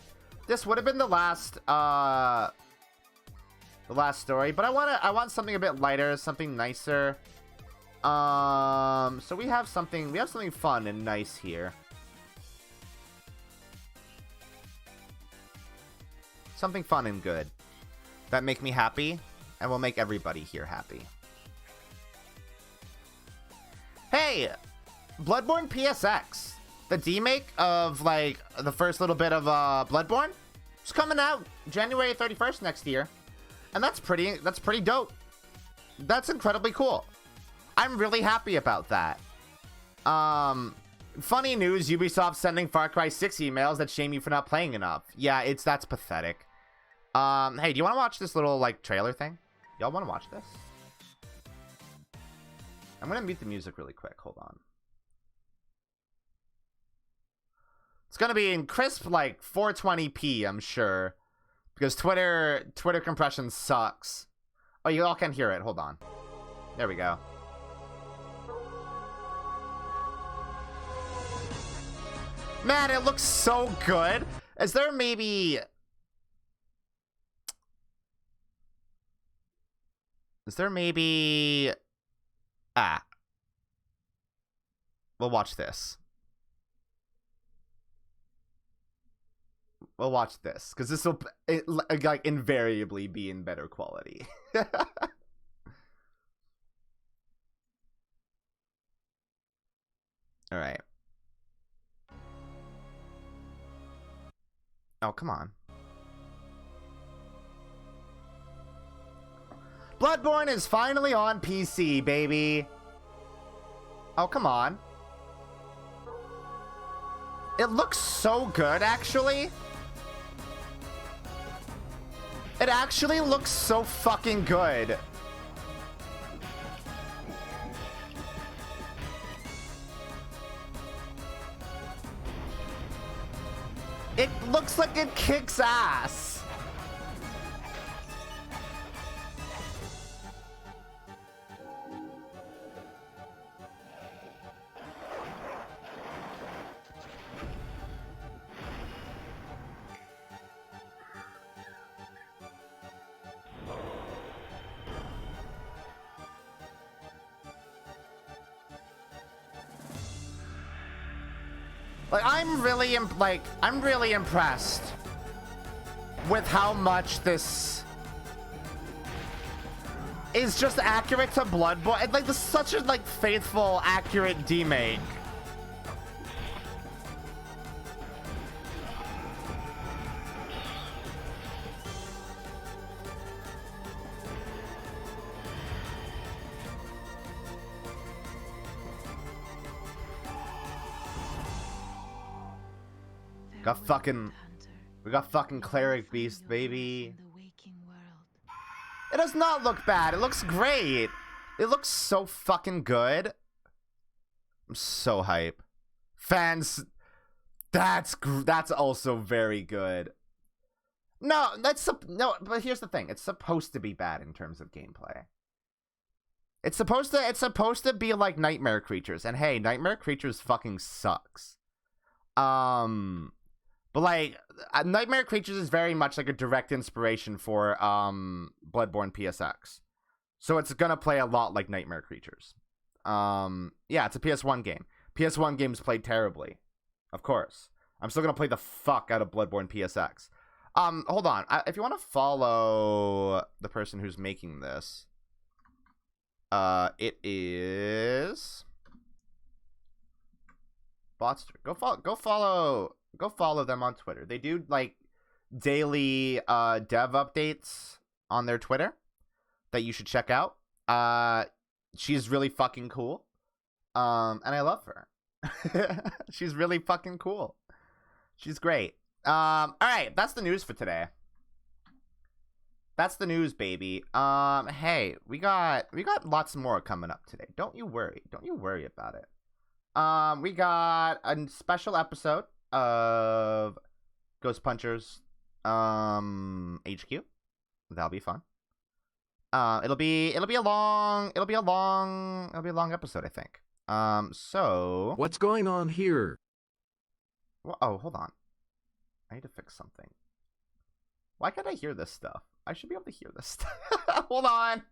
This would have been the last story, but I want something a bit lighter, something nicer. So we have something fun and nice here. Something fun and good that make me happy and will make everybody here happy. Hey, Bloodborne PSX, the demake of the first little bit of Bloodborne, it's coming out January 31st next year. And that's pretty dope. That's incredibly cool. I'm really happy about that. Funny news, Ubisoft sending Far Cry 6 emails that shame you for not playing enough. Yeah, that's pathetic. Hey, do you want to watch this little trailer thing? Y'all want to watch this? I'm gonna mute the music really quick. Hold on. It's gonna be in crisp 420p, I'm sure. Because Twitter compression sucks. Oh, you all can hear it. Hold on. There we go. Man, it looks so good. Is there maybe... We'll watch this. We'll watch this, because this will invariably be in better quality. All right. Oh, come on. Bloodborne is finally on PC, baby. Oh, come on. It looks so good, actually. It actually looks so fucking good. It looks like it kicks ass. Like, I'm really impressed with how much this is just accurate to Bloodborne. Like, this is such a, like, faithful, accurate demake. We got fucking Cleric Beast, baby. It does not look bad. It looks great. It looks so fucking good. I'm so hype. Fans, that's also very good. No, but here's the thing. It's supposed to be bad in terms of gameplay. It's supposed to be like Nightmare Creatures, and hey, Nightmare Creatures fucking sucks. But, like, Nightmare Creatures is very much, like, a direct inspiration for, Bloodborne PSX. So it's gonna play a lot like Nightmare Creatures. Yeah, it's a PS1 game. PS1 games played terribly. Of course. I'm still gonna play the fuck out of Bloodborne PSX. Hold on. If you want to follow the person who's making this, it is... Botster. Go follow them on Twitter. They do, like, daily dev updates on their Twitter that you should check out. She's really fucking cool. And I love her. She's really fucking cool. She's great. All right, that's the news for today. That's the news, baby. Hey, we got lots more coming up today. Don't you worry. Don't you worry about it. We got a special episode of Ghost Punchers HQ. That'll be fun. It'll be a long episode, I think. So what's going on here? Well, oh, hold on. I need to fix something. Why can't I hear this stuff? I should be able to hear this stuff. Hold on.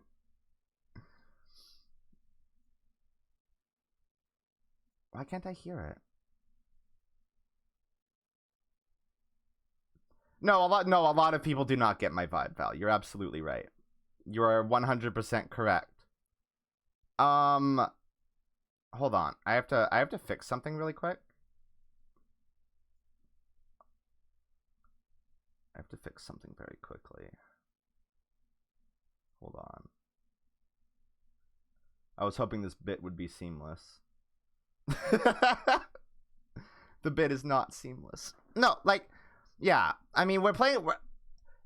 Why can't I hear it? No, a lot of people do not get my vibe, Val. You're absolutely right. You are 100% correct. Hold on. I have to fix something really quick. I have to fix something very quickly. Hold on. I was hoping this bit would be seamless. The bit is not seamless. No, like, yeah. I mean,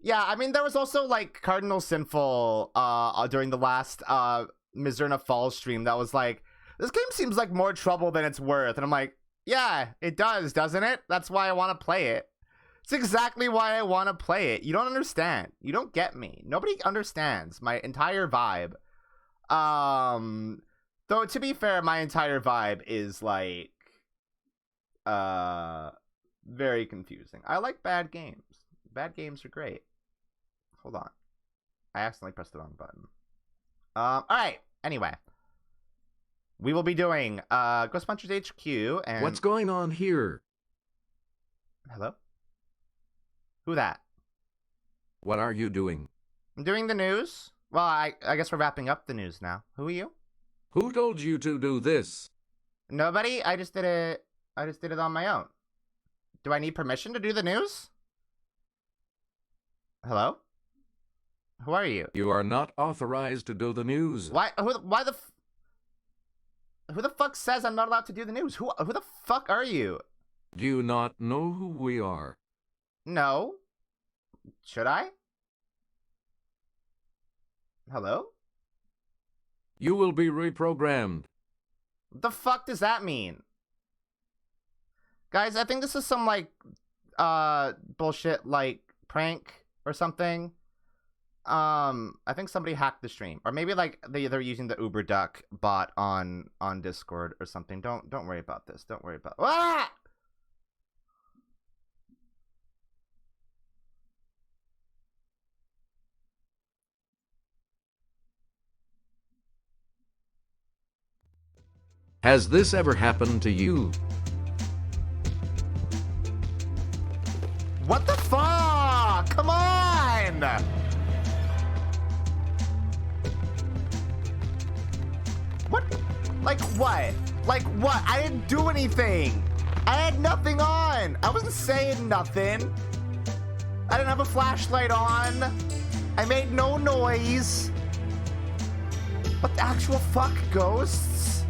yeah, I mean, there was also, like, Cardinal Sinful during the last Mizurna Falls stream that was like, this game seems like more trouble than it's worth. And I'm like, yeah, it does, doesn't it? That's why I want to play it. It's exactly why I want to play it. You don't understand. You don't get me. Nobody understands my entire vibe. Though, to be fair, my entire vibe is, like, very confusing. I like bad games. Bad games are great. Hold on. I accidentally pressed the wrong button. Alright. Anyway. We will be doing, Ghost Punchers HQ and... What's going on here? Hello? Who that? What are you doing? I'm doing the news. Well, I guess we're wrapping up the news now. Who are you? Who told you to do this? Nobody. I just did it on my own. Do I need permission to do the news? Hello? Who are you? You are not authorized to do the news. Why who the fuck says I'm not allowed to do the news? Who the fuck are you? Do you not know who we are? No. Should I? Hello? You will be reprogrammed. What the fuck does that mean? Guys, I think this is some, like, bullshit, like, prank or something. I think somebody hacked the stream. Or maybe, like, they're using the Uber Duck bot on Discord or something. Don't worry about this. Don't worry about... Ah! Has this ever happened to you? What the fuck? Come on! What? Like what? Like what? I didn't do anything. I had nothing on. I wasn't saying nothing. I didn't have a flashlight on. I made no noise. What the actual fuck, ghosts?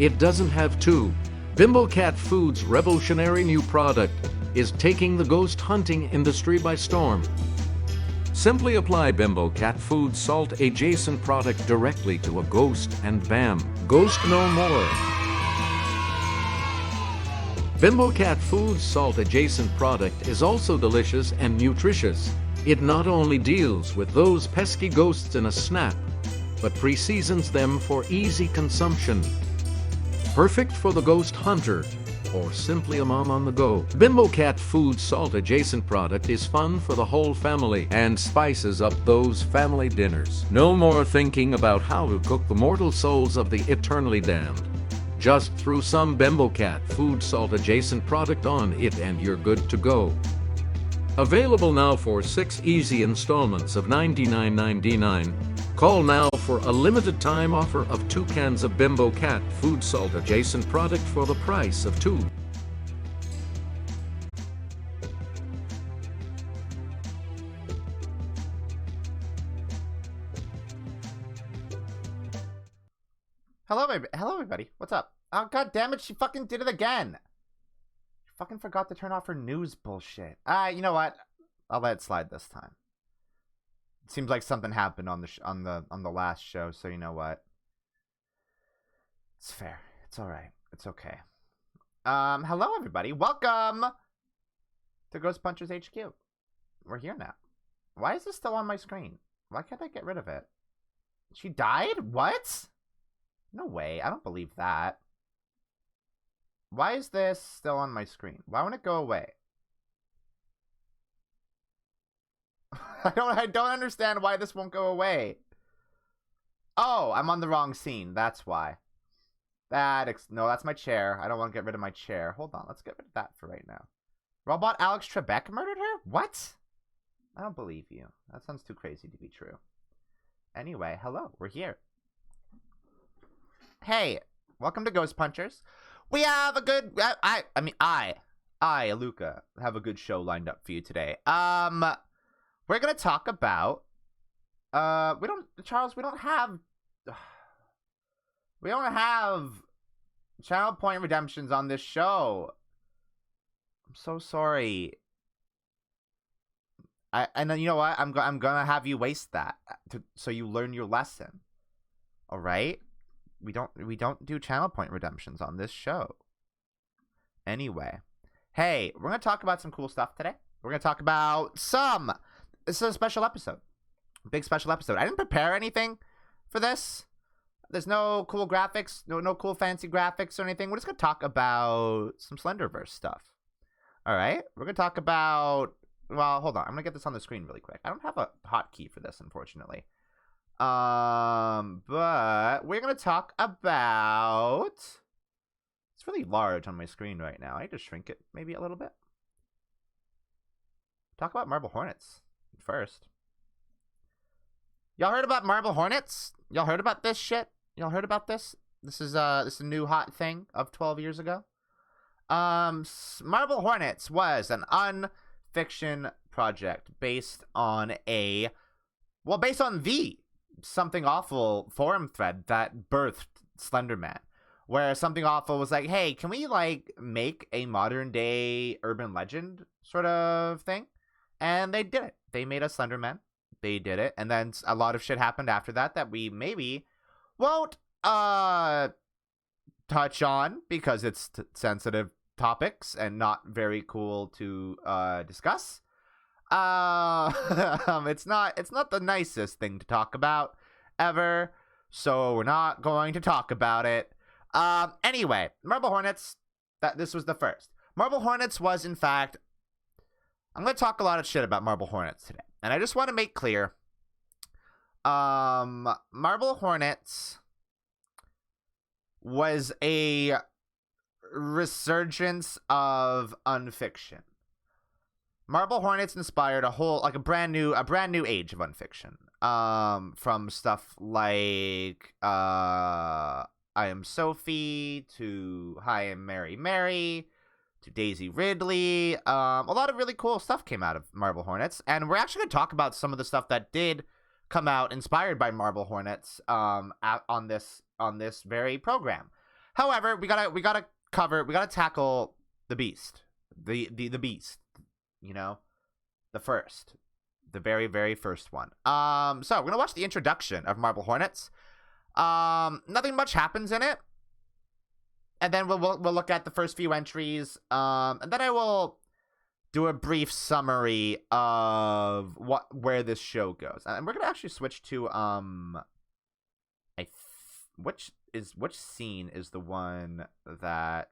It doesn't have to. Bimbo Cat Foods' revolutionary new product is taking the ghost hunting industry by storm. Simply apply Bimbo Cat Foods salt adjacent product directly to a ghost and bam, ghost no more. Bimbo Cat Foods salt adjacent product is also delicious and nutritious. It not only deals with those pesky ghosts in a snap, but pre-seasons them for easy consumption. Perfect for the ghost hunter or simply a mom on the go. Bimbo Cat Foods salt adjacent product is fun for the whole family and spices up those family dinners. No more thinking about how to cook the mortal souls of the eternally damned. Just throw some Bimbo Cat Food salt adjacent product on it and you're good to go. Available now for 6 easy installments of $99.99. Call now for a limited time offer of 2 cans of Bimbo Cat Food salt adjacent product for the price of 2. Hello, everybody. What's up? Oh, god damn it, she fucking did it again. She fucking forgot to turn off her news bullshit. You know what? I'll let it slide this time. It seems like something happened on the last show, so you know what? It's fair. It's all right. It's okay. Hello, everybody. Welcome to Ghost Punchers HQ. We're here now. Why is this still on my screen? Why can't I get rid of it? She died? What? No way. I don't believe that. Why is this still on my screen? Why won't it go away? I don't understand why this won't go away. Oh, I'm on the wrong scene. That's why. No, that's my chair. I don't want to get rid of my chair. Hold on. Let's get rid of that for right now. Robot Alex Trebek murdered her? What? I don't believe you. That sounds too crazy to be true. Anyway, hello. We're here. Hey, welcome to Ghost Punchers. We have a good... I, Luka, have a good show lined up for you today. We're gonna talk about... we don't have channel point redemptions on this show. I'm so sorry. And you know what? I'm gonna have you waste that so you learn your lesson. All right? We don't do channel point redemptions on this show. Anyway, hey, we're gonna talk about some cool stuff today. We're gonna talk about This is a special episode, big special episode. I didn't prepare anything for this. There's no cool graphics, no cool fancy graphics or anything. We're just gonna talk about some Slenderverse stuff. All right, we're gonna talk about. Well, hold on. I'm gonna get this on the screen really quick. I don't have a hotkey for this, unfortunately. But we're gonna talk about. It's really large on my screen right now. I need to shrink it maybe a little bit. Talk about Marble Hornets first. Y'all heard about Marble Hornets? Y'all heard about this shit? Y'all heard about this? This is a new hot thing of 12 years ago. Marble Hornets was an unfiction project based on the Something Awful forum thread that birthed Slenderman. where Something Awful was like, hey, can we like make a modern day urban legend sort of thing? And they did it. They made a Slenderman. They did it. And then a lot of shit happened after that that we maybe won't touch on because it's sensitive topics and not very cool to discuss. It's not the nicest thing to talk about ever, so we're not going to talk about it. Anyway, Marble Hornets, this was the first. Marble Hornets was, in fact, I'm going to talk a lot of shit about Marble Hornets today. And I just want to make clear, Marble Hornets was a resurgence of unfiction. Marble Hornets inspired a brand new age of unfiction. From stuff like I Am Sophie to Hi, I'm Mary Mary to Daisy Ridley. A lot of really cool stuff came out of Marble Hornets, and we're actually going to talk about some of the stuff that did come out inspired by Marble Hornets on this very program. However, we gotta tackle the beast, the beast, you know, the very, very first one. So we're gonna watch the introduction of Marble Hornets. Nothing much happens in it, and then we'll look at the first few entries. And then I will do a brief summary of where this show goes, and we're gonna actually switch to which scene is the one that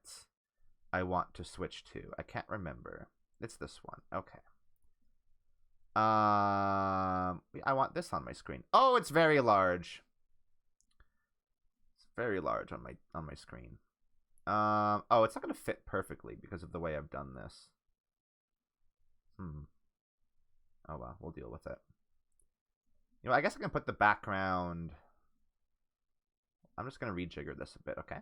I want to switch to? I can't remember. It's this one. Okay. I want this on my screen. Oh, it's very large. It's very large on my screen. Oh, it's not gonna fit perfectly because of the way I've done this. Oh well, we'll deal with it. You know, I guess I can put the background. I'm just gonna rejigger this a bit, okay?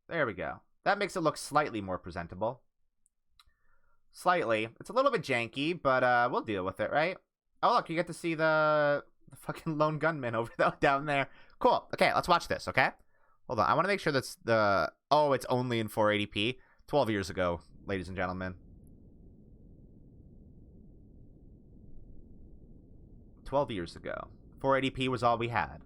There we go. That makes it look slightly more presentable. Slightly. It's a little bit janky, but we'll deal with it, right? Oh, look, you get to see the fucking lone gunman over down there. Cool. Okay, let's watch this, okay? Hold on. I want to make sure that's the... Oh, it's only in 480p. 12 years ago, ladies and gentlemen. 12 years ago. 480p was all we had.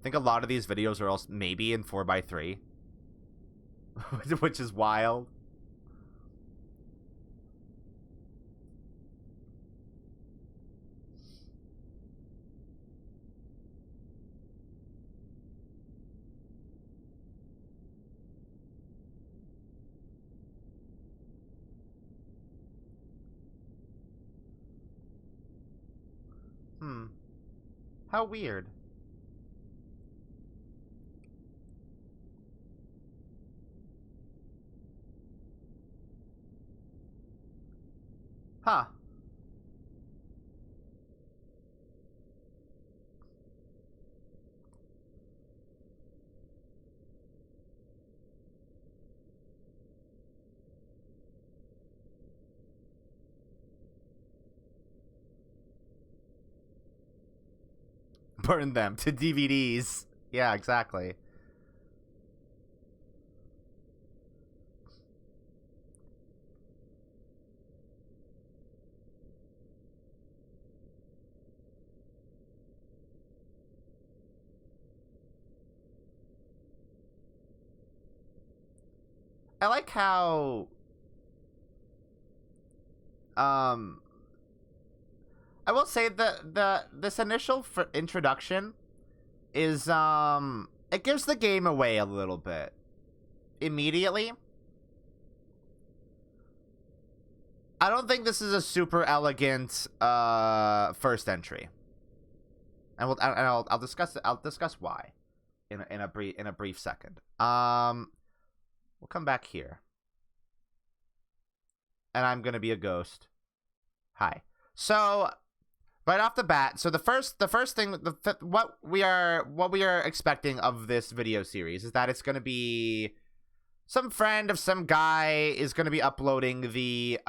I think a lot of these videos are also maybe in 4:3. Which is wild. How weird. Huh. Burn them to DVDs. Yeah, exactly. I like how I will say this initial introduction is it gives the game away a little bit immediately. I don't think this is a super elegant first entry, and I'll discuss it. I'll discuss why in a brief second. We'll come back here, and I'm gonna be a ghost. Hi. So right off the bat, so the first thing, what we are expecting of this video series is that it's gonna be some friend of some guy is gonna be uploading the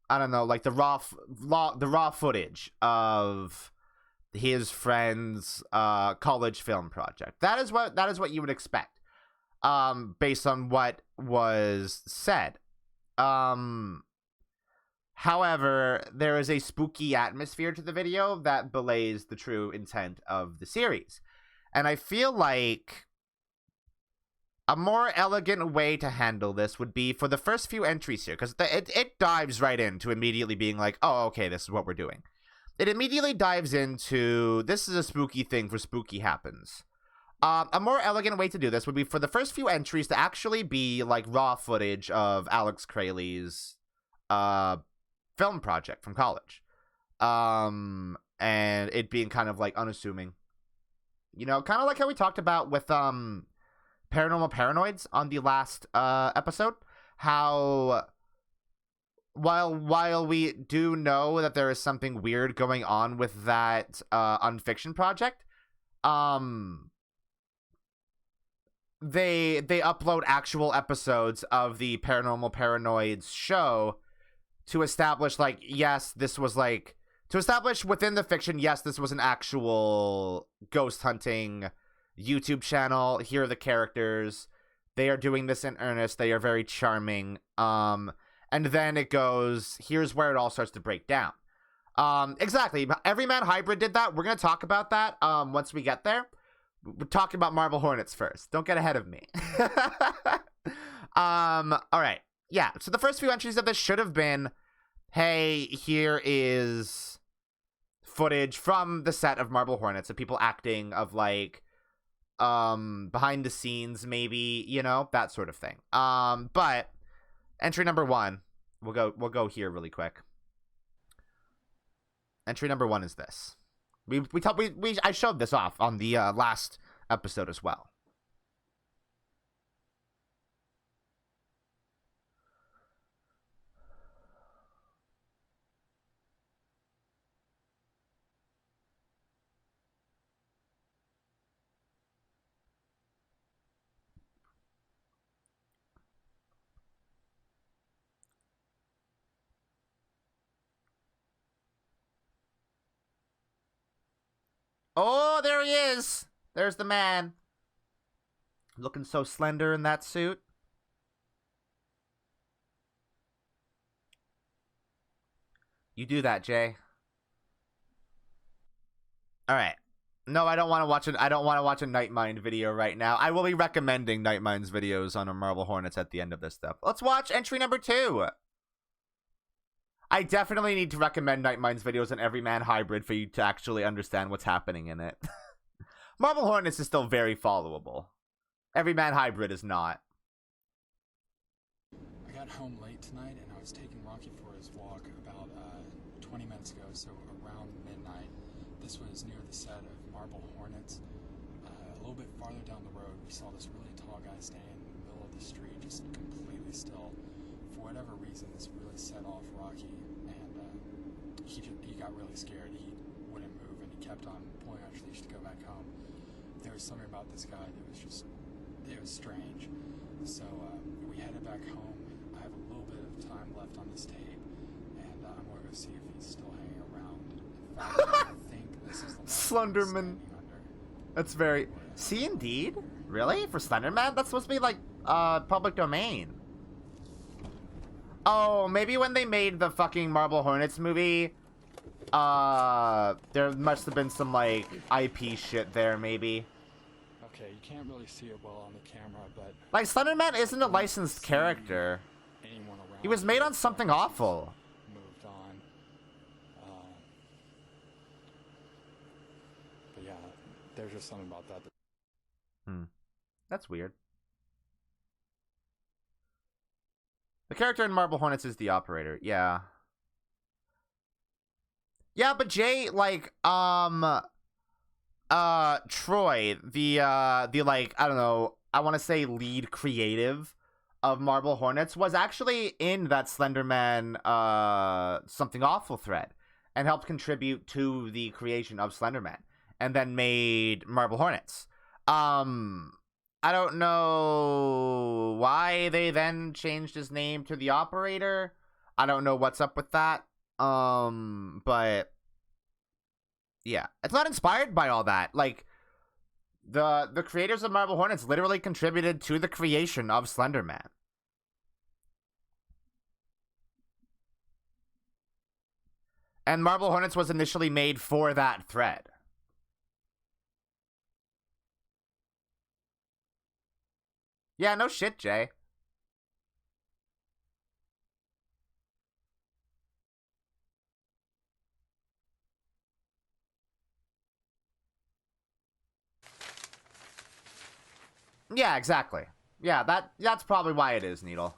I don't know, like the raw footage of his friend's college film project. That is what you would expect, based on what was said. However, there is a spooky atmosphere to the video that belays the true intent of the series. And I feel like a more elegant way to handle this would be for the first few entries here, because it dives right into immediately being like, oh, okay, this is what we're doing. It immediately dives into, this is a spooky thing for Spooky Happens. A more elegant way to do this would be for the first few entries to actually be like raw footage of Alex Crayley's film project from college. And it being kind of like unassuming. You know, kind of like how we talked about with Paranormal Paranoids on the last episode. How while we do know that there is something weird going on with that unfiction project, they upload actual episodes of the Paranormal Paranoids show to establish, like, yes, this was like, to establish within the fiction, yes, this was an actual ghost hunting YouTube channel. Here are the characters. They are doing this in earnest. They are very charming. And then it goes, here's where it all starts to break down. Exactly. Everyman Hybrid did that. We're going to talk about that once we get there. We're talking about Marble Hornets first. Don't get ahead of me. All right. Yeah. So the first few entries of this should have been, hey, here is footage from the set of Marble Hornets of people acting, of like behind the scenes, maybe, you know, that sort of thing. But entry number 1, we'll go here really quick. Entry number 1 is this. I showed this off on the last episode as well. Oh, there he is. There's the man. Looking so slender in that suit. You do that, Jay. All right. No, I don't want to watch it. I don't want to watch a Nightmind video right now. I will be recommending Nightmind's videos on Marble Hornets at the end of this stuff. Let's watch entry number 2. I definitely need to recommend Nightmind's videos on Everyman Hybrid for you to actually understand what's happening in it. Marble Hornets is still very followable. Everyman Hybrid is not. I got home late tonight and I was taking Rocky for his walk about 20 minutes ago, so around midnight. This was near the set of Marble Hornets. A little bit farther down the road, we saw this really tall guy standing in the middle of the street, just completely still. For whatever reason, this really set off Rocky, and he got really scared. He wouldn't move, and he kept on pulling on his leash to go back home. There was something about this guy that was just, it was strange. So we headed back home. I have a little bit of time left on this tape, and I'm going to go see if he's still hanging around. In fact, I think this is the one Slenderman. That's very... See, indeed? Really? For Slenderman? That's supposed to be, like, public domain. Oh, maybe when they made the fucking Marble Hornets movie, there must have been some, like, IP shit there, maybe. Okay, you can't really see it well on the camera, but... Like, Slenderman isn't a licensed character. He was made on something awful. Moved on. But yeah, there's just something about that. That's weird. The character in Marble Hornets is the operator. Yeah. Yeah, but Jay, like, Troy, the like, I don't know, I want to say lead creative of Marble Hornets, was actually in that Slenderman, Something Awful thread, and helped contribute to the creation of Slenderman, and then made Marble Hornets. I don't know why they then changed his name to the operator. I don't know what's up with that. But yeah, it's not inspired by all that. Like, the creators of Marble Hornets literally contributed to the creation of Slender Man. And Marble Hornets was initially made for that thread. Yeah, no shit, Jay. Yeah, exactly. Yeah, that's probably why it is, Needle.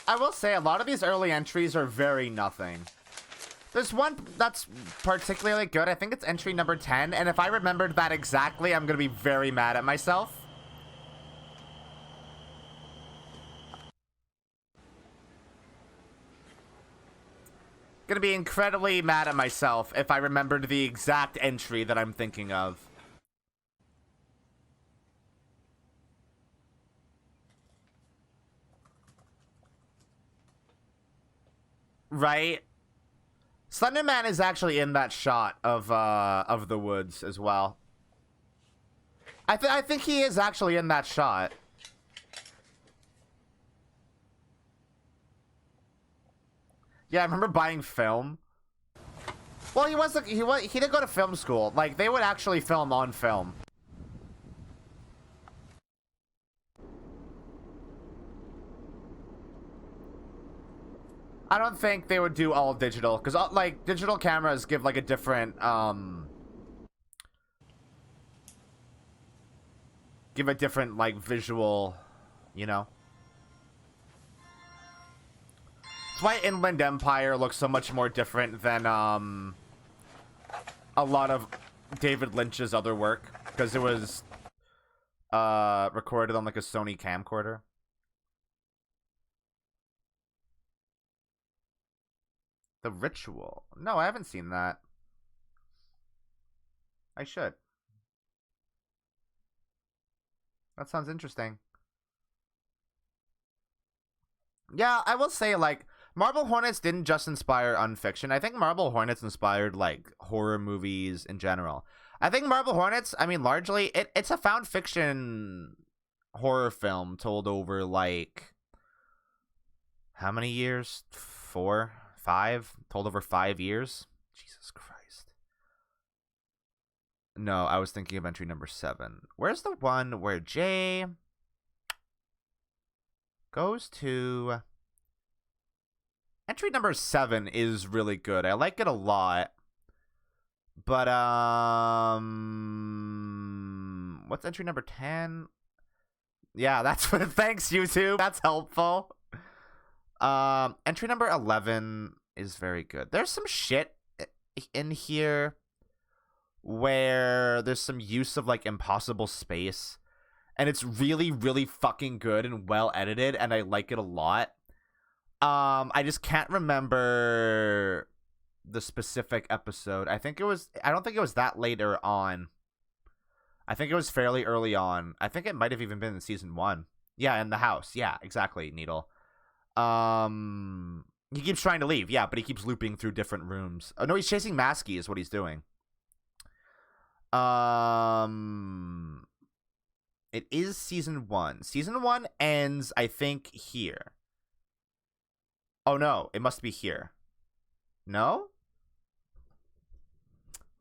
I will say a lot of these early entries are very nothing. There's one that's particularly good. I think it's entry number 10, and if I remembered that exactly, I'm gonna be very mad at myself. Gonna be incredibly mad at myself if I remembered the exact entry that I'm thinking of. Right? Slender Man is actually in that shot of the woods as well. I think he is actually in that shot. Yeah, I remember buying film. Well, he did go to film school. Like, they would actually film on film. I don't think they would do all digital, because, like, digital cameras give, like, a different, give a different, like, visual, you know? That's why Inland Empire looks so much more different than, a lot of David Lynch's other work, because it was, recorded on, like, a Sony camcorder. The Ritual. No, I haven't seen that. I should. That sounds interesting. Yeah, I will say, like, Marble Hornets didn't just inspire unfiction. I think Marble Hornets inspired, like, horror movies in general. I think Marble Hornets, I mean, largely, it's a found fiction horror film told over, like, how many years? 4? 5? Told over 5 years? Jesus Christ. No, I was thinking of entry number 7. Where's the one where Jay goes to... Entry number 7 is really good. I like it a lot. But, what's entry number 10? Yeah, that's what... Thanks, YouTube. That's helpful. Entry number 11 is very good. There's some shit in here where there's some use of, like, impossible space, and it's really, really fucking good and well edited, and I like it a lot. I just can't remember the specific episode. I don't think it was that later on. I think it was fairly early on. I think it might have even been in season 1. Yeah, in the house. Yeah, exactly, Needle. He keeps trying to leave, yeah, but he keeps looping through different rooms. Oh no, he's chasing Masky is what he's doing. It is season 1. Season 1 ends, I think, here. Oh no, it must be here. No?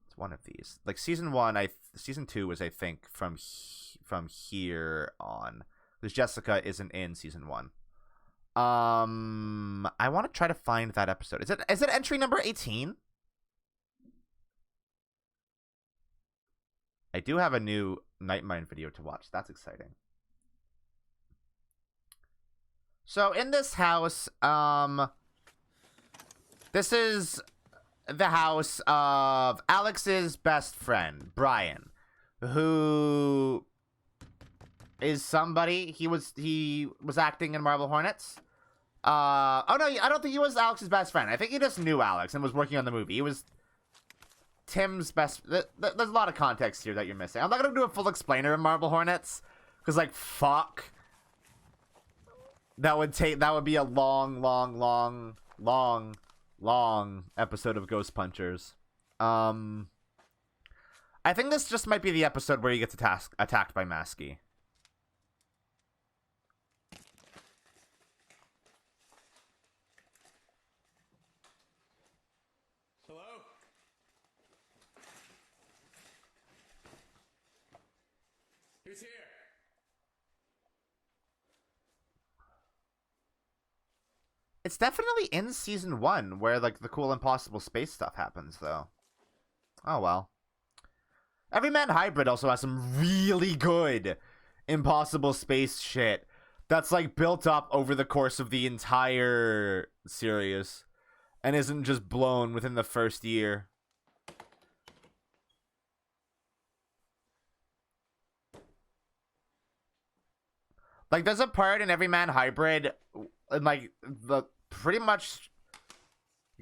It's one of these. Like season 1, season 2 was, I think, from here on, because Jessica isn't in season 1. I want to try to find that episode. Is it entry number 18? I do have a new Nightmind video to watch. That's exciting. So in this house, this is the house of Alex's best friend, Brian, who is somebody. He was acting in Marble Hornets. Oh no, I don't think he was Alex's best friend. I think he just knew Alex and was working on the movie. He was Tim's best. There's a lot of context here that you're missing. I'm not gonna do a full explainer of Marble Hornets because, like, fuck, that would be a long episode of Ghost Punchers. I think this just might be the episode where he gets attacked by Masky. Who's here? It's definitely in season 1 where, like, the cool Impossible Space stuff happens, though. Oh, well. Everyman Hybrid also has some really good Impossible Space shit that's, like, built up over the course of the entire series and isn't just blown within the first year. Like, there's a part in Everyman Hybrid, like, pretty much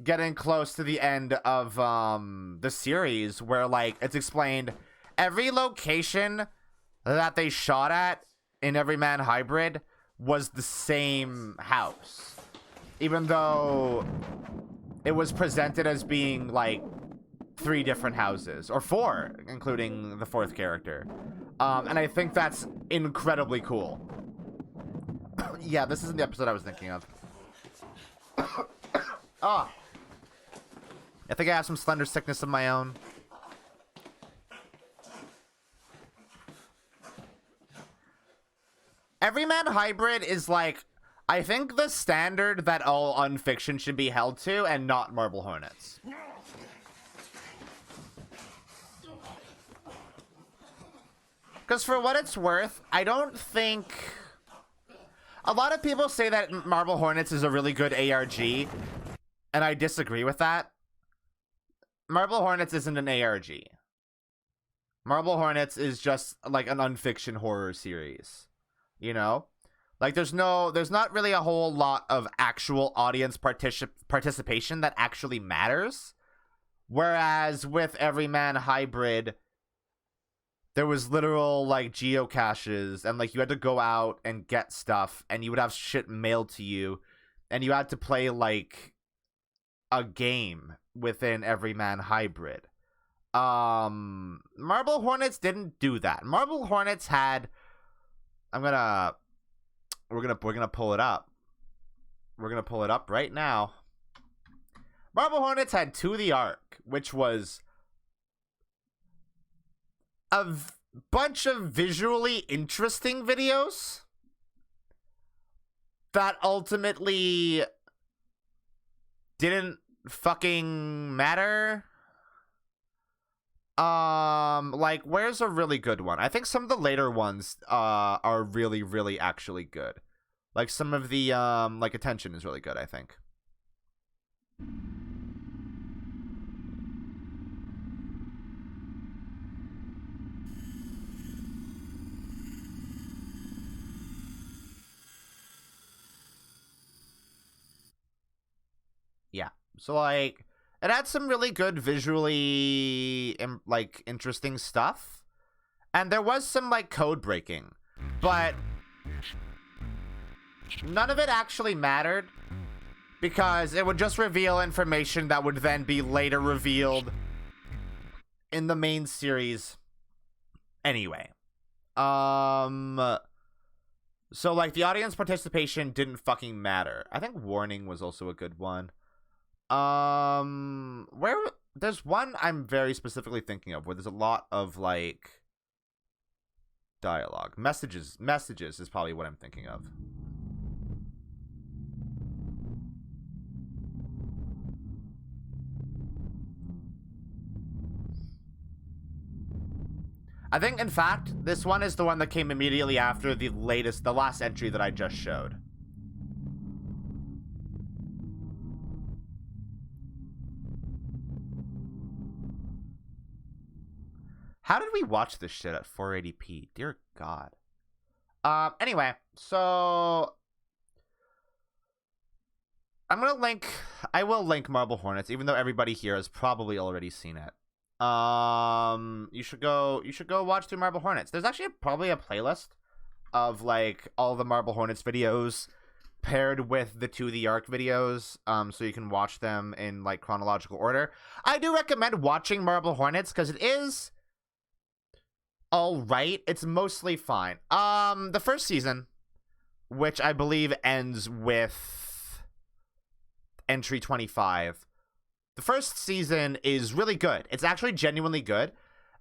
getting close to the end of the series where, like, it's explained every location that they shot at in Everyman Hybrid was the same house, even though it was presented as being, like, 3 different houses, or 4, including the 4th character. And I think that's incredibly cool. Yeah, this isn't the episode I was thinking of. Oh. I think I have some slender sickness of my own. Everyman Hybrid is, like, I think the standard that all unfiction should be held to, and not Marble Hornets. Because for what it's worth, I don't think... A lot of people say that Marble Hornets is a really good ARG, and I disagree with that. Marble Hornets isn't an ARG. Marble Hornets is just, like, an unfiction horror series. You know? Like, there's not really a whole lot of actual audience participation that actually matters. Whereas with Everyman Hybrid, there was literal, like, geocaches, and, like, you had to go out and get stuff, and you would have shit mailed to you, and you had to play, like, a game within Everyman Hybrid. Marble Hornets didn't do that. Marble Hornets had... we're gonna pull it up. We're gonna pull it up right now. Marble Hornets had To the Ark, which was a bunch of visually interesting videos that ultimately didn't fucking matter. Like, where's a really good one? I think some of the later ones are really, really actually good. Like, some of the like, Attention is really good, I think. Yeah. So, like, it had some really good visually, like, interesting stuff. And there was some, like, code breaking. But none of it actually mattered, because it would just reveal information that would then be later revealed in the main series anyway. So, like, the audience participation didn't fucking matter. I think Warning was also a good one. Where there's one I'm very specifically thinking of where there's a lot of, like, dialogue. Messages is probably what I'm thinking of. I think, in fact, this one is the one that came immediately after the last entry that I just showed. How did we watch this shit at 480p? Dear God. Anyway, so I will link Marble Hornets, even though everybody here has probably already seen it. You should go watch through Marble Hornets. There's actually probably a playlist of like all the Marble Hornets videos paired with the To the Arc videos, so you can watch them in like chronological order. I do recommend watching Marble Hornets because it is all right. It's mostly fine. The first season, which I believe ends with entry 25. The first season is really good. It's actually genuinely good.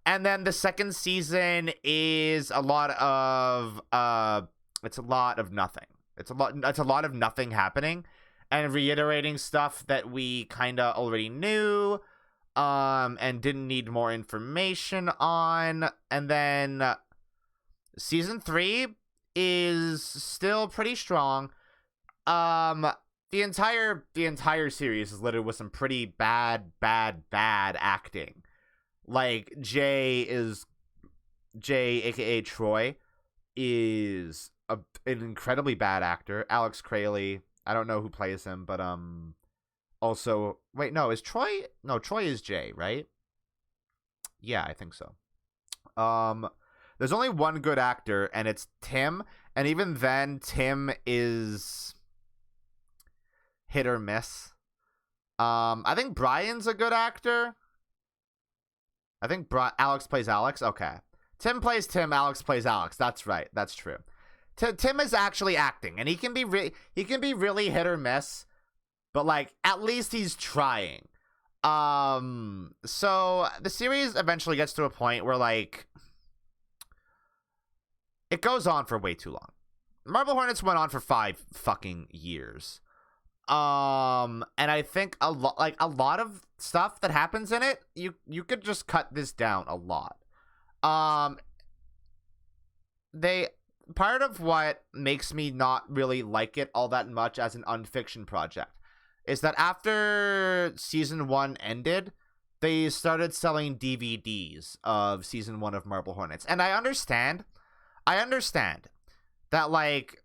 And then the second season is a lot of nothing. It's a lot of nothing happening and reiterating stuff that we kind of already knew and didn't need more information on. And then season 3 is still pretty strong. The entire series is littered with some pretty bad acting. Like Jay, aka Troy, is an incredibly bad actor. Alex Crayley, I don't know who plays him, but also wait, no, is Troy? No, Troy is Jay, right? Yeah, I think so. There's only one good actor, and it's Tim, and even then, Tim is hit or miss. I think Brian's a good actor. I think Alex plays Alex. Okay. Tim plays Tim, Alex plays Alex. That's right. That's true. Tim is actually acting, and he can be really hit or miss, but like at least he's trying. So the series eventually gets to a point where like it goes on for way too long. Marble Hornets went on for 5 fucking years. And I think a lot of stuff that happens in it, you could just cut this down a lot. Part of what makes me not really like it all that much as an unfiction project is that after season 1 ended, they started selling DVDs of season 1 of Marble Hornets. And I understand that like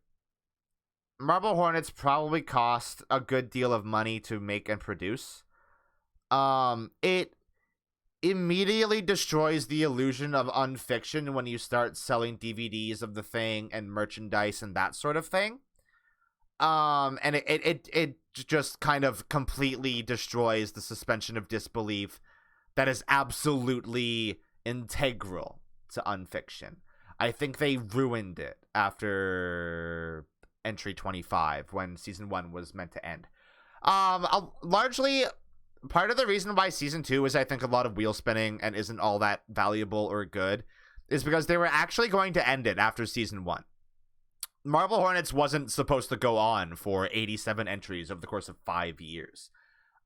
Marble Hornets probably cost a good deal of money to make and produce. It immediately destroys the illusion of unfiction when you start selling DVDs of the thing and merchandise and that sort of thing. And it just kind of completely destroys the suspension of disbelief that is absolutely integral to unfiction. I think they ruined it after entry 25 when season 1 was meant to end. Largely part of the reason why season 2 is, I think, a lot of wheel spinning and isn't all that valuable or good is because they were actually going to end it after season 1. Marble Hornets wasn't supposed to go on for 87 entries over the course of 5 years.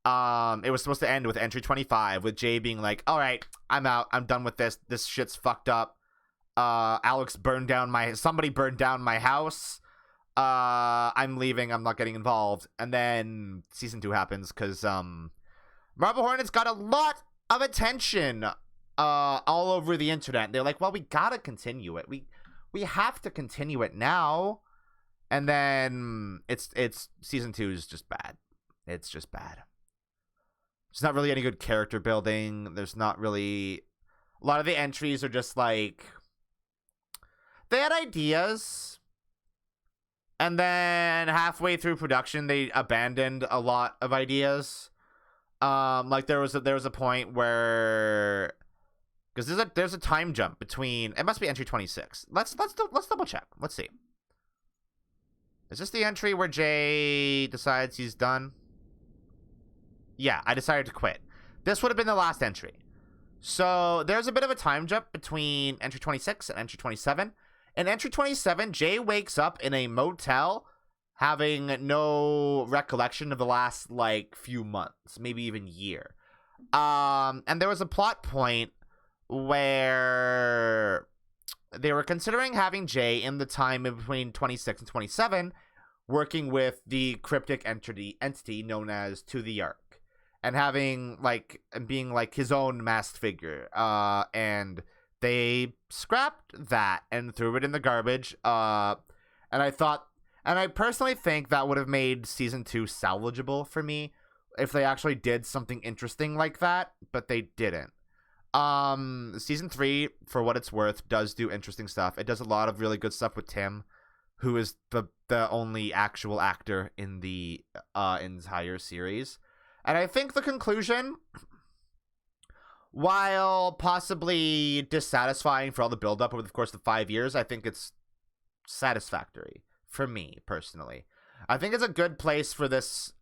It was supposed to end with entry 25 with Jay being like, all right, I'm out. I'm done with this. This shit's fucked up. Somebody burned down my house. I'm leaving. I'm not getting involved. And then season 2 happens because Marble Hornets got a lot of attention all over the internet. They're like, well, we gotta continue it. We have to continue it now. And then it's season 2 is just bad. It's just bad. There's not really any good character building. There's not really... A lot of the entries are just like... They had ideas, and then halfway through production, they abandoned a lot of ideas. Like there was a point where, because there's a time jump between, it must be entry 26. Let's double check. Let's see. Is this the entry where Jay decides he's done? Yeah, I decided to quit. This would have been the last entry. So there's a bit of a time jump between entry 26 and entry 27. In entry 27, Jay wakes up in a motel having no recollection of the last, like, few months, maybe even year. And there was a plot point where they were considering having Jay in the time in between 26 and 27 working with the cryptic entity known as To the Arc and being like his own masked figure. And they scrapped that and threw it in the garbage. And I thought And I personally think that would have made season 2 salvageable for me if they actually did something interesting like that, but they didn't. Season 3, for what it's worth, does do interesting stuff. It does a lot of really good stuff with Tim, who is the only actual actor in the entire series. And I think the conclusion, while possibly dissatisfying for all the build-up over the course of 5 years, I think it's satisfactory for me, personally. I think it's a good place for this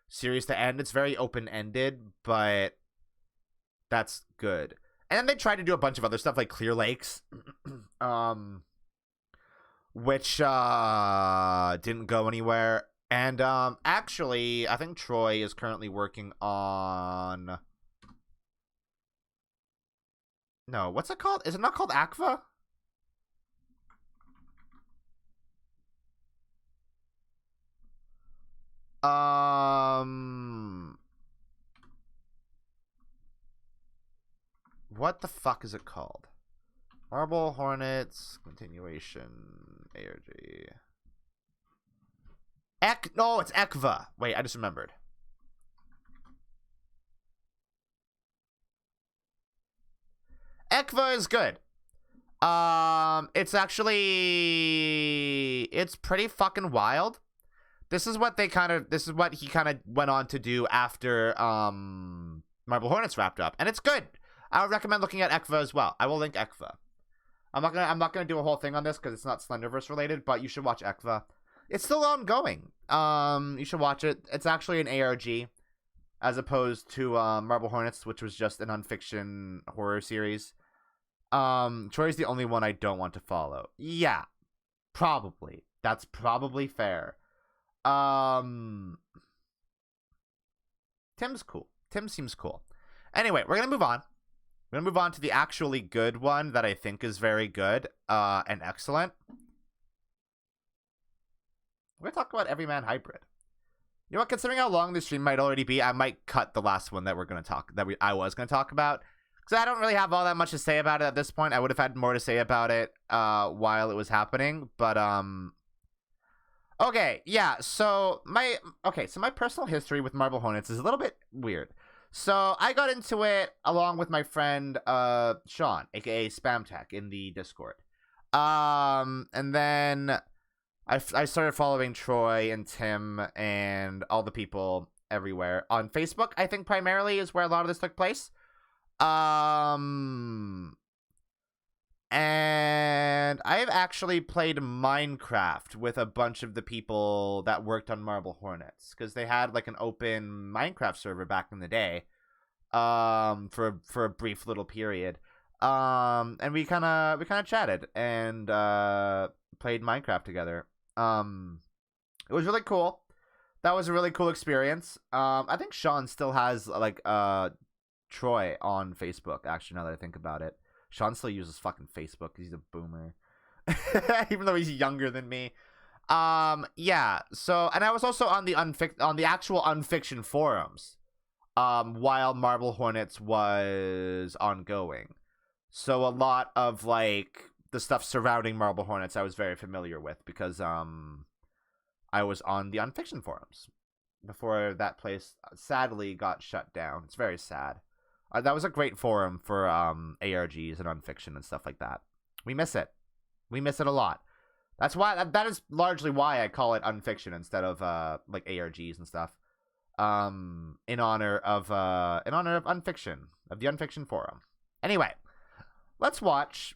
series to end. It's very open-ended, but that's good. And then they tried to do a bunch of other stuff, like Clear Lakes, which didn't go anywhere. And actually, I think Troy is currently working on... No, what's it called? Is it not called Aqua? What the fuck is it called? Marble Hornets continuation ARG. No, it's Ekva. Wait, I just remembered. Ekva is good. It's actually, it's pretty fucking wild. This is what he kind of went on to do after Marble Hornets wrapped up, and it's good. I would recommend looking at Ekva as well. I will link Ekva. I'm not gonna do a whole thing on this because it's not Slenderverse related, but you should watch Ekva. It's still ongoing. You should watch it. It's actually an ARG, as opposed to Marble Hornets, which was just an unfiction horror series. Troy's the only one I don't want to follow. Yeah, probably. That's probably fair. Tim's cool. Tim seems cool. Anyway, we're gonna move on. We're gonna move on to the actually good one that I think is very good and excellent. We're gonna talk about Everyman Hybrid. You know what? Considering how long this stream might already be, I might cut the last one that I was gonna talk about, because I don't really have all that much to say about it at this point. I would have had more to say about it while it was happening, but okay, yeah. So my personal history with Marble Hornets is a little bit weird. So I got into it along with my friend Sean, aka Spam Tech, in the Discord. And then I started following Troy and Tim and all the people everywhere on Facebook. I think primarily is where a lot of this took place. And I've actually played Minecraft with a bunch of the people that worked on Marble Hornets, because they had like an open Minecraft server back in the day, for a brief little period. And we kind of chatted and played Minecraft together. It was really cool. That was a really cool experience. I think Sean still has like Troy on Facebook, actually, now that I think about it. Sean still uses fucking Facebook because he's a boomer. Even though he's younger than me. Yeah, so, and I was also on the actual unfiction forums while Marble Hornets was ongoing. So a lot of like the stuff surrounding Marble Hornets I was very familiar with, because I was on the unfiction forums before that place sadly got shut down. It's very sad. That was a great forum for ARGs and unfiction and stuff like that. We miss it. We miss it a lot. That's why that is largely why I call it unfiction instead of like ARGs and stuff. In honor of unfiction, of the unfiction forum. Anyway, let's watch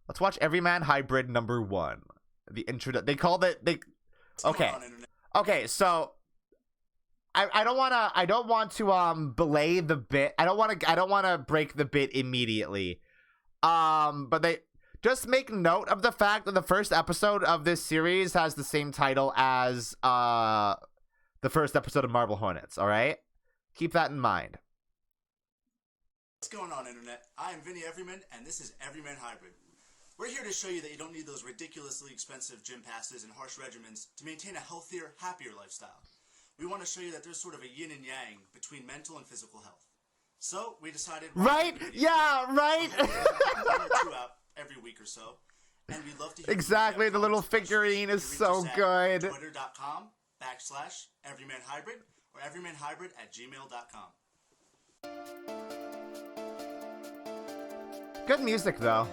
let's watch Everyman Hybrid #1. The intro. They called it Okay, so I don't want to belay the bit. I don't want to break the bit immediately. But they just make note of the fact that the first episode of this series has the same title as the first episode of Marble Hornets, all right? Keep that in mind. What's going on, Internet? I am Vinny Everyman, and this is Everyman Hybrid. We're here to show you that you don't need those ridiculously expensive gym passes and harsh regimens to maintain a healthier, happier lifestyle. We want to show you that there's sort of a yin and yang between mental and physical health. So we decided... Right? Yeah, right? One or two out every week or so. And we'd love to hear Exactly, the little figurine is so good. Twitter.com/everymanhybrid or everymanhybrid@gmail.com. Good music, though.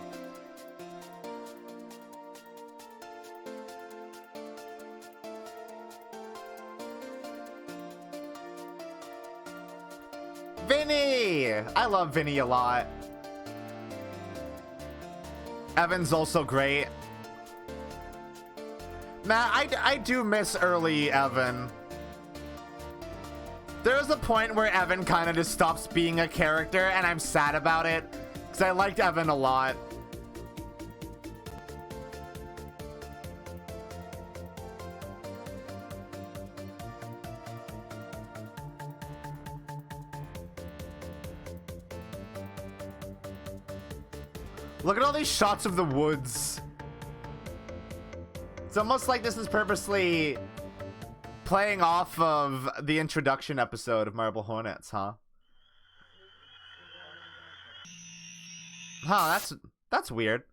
Vinny! I love Vinny a lot. Evan's also great. Man, I do miss early Evan. There's a point where Evan kind of just stops being a character, and I'm sad about it, because I liked Evan a lot. Look at all these shots of the woods. It's almost like this is purposely playing off of the introduction episode of Marble Hornets, huh? Huh, that's weird.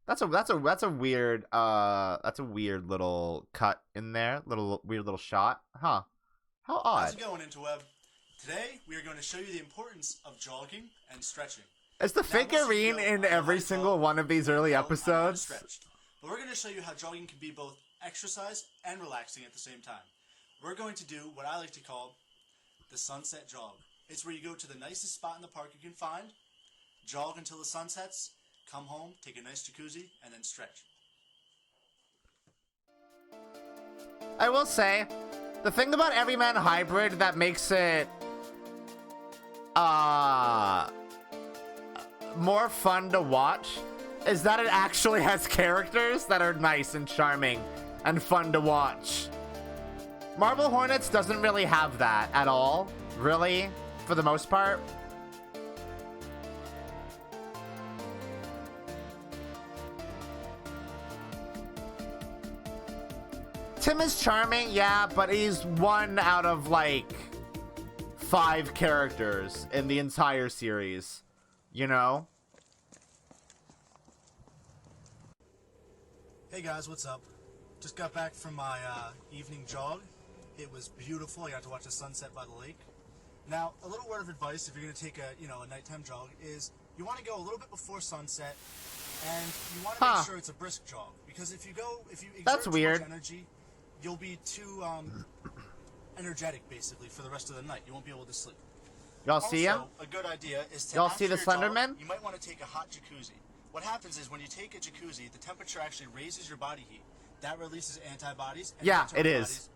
That's a weird little cut in there. Weird little shot. Huh. How odd. How's it going, interweb? Today we are going to show you the importance of jogging and stretching. Is the figurine in every single one of these early episodes? But we're going to show you how jogging can be both exercise and relaxing at the same time. We're going to do what I like to call the sunset jog. It's where you go to the nicest spot in the park you can find, jog until the sun sets, come home, take a nice jacuzzi, and then stretch. I will say, the thing about Everyman Hybrid that makes it more fun to watch is that it actually has characters that are nice and charming and fun to watch. Marble Hornets doesn't really have that at all, really, for the most part. Tim is charming, yeah, but he's one out of, like, 5 characters in the entire series, you know? Hey guys, what's up? Just got back from my evening jog. It was beautiful. I got to watch the sunset by the lake. Now, a little word of advice if you're going to take a nighttime jog is you want to go a little bit before sunset, and you want to make sure it's a brisk jog, because if you exert too much energy, you'll be too energetic basically for the rest of the night. You won't be able to sleep. Y'all see him? A good idea is to y'all see the Slenderman? You might want to take a hot jacuzzi. What happens is when you take a jacuzzi, the temperature actually raises your body heat. That releases antibodies. And yeah, it is.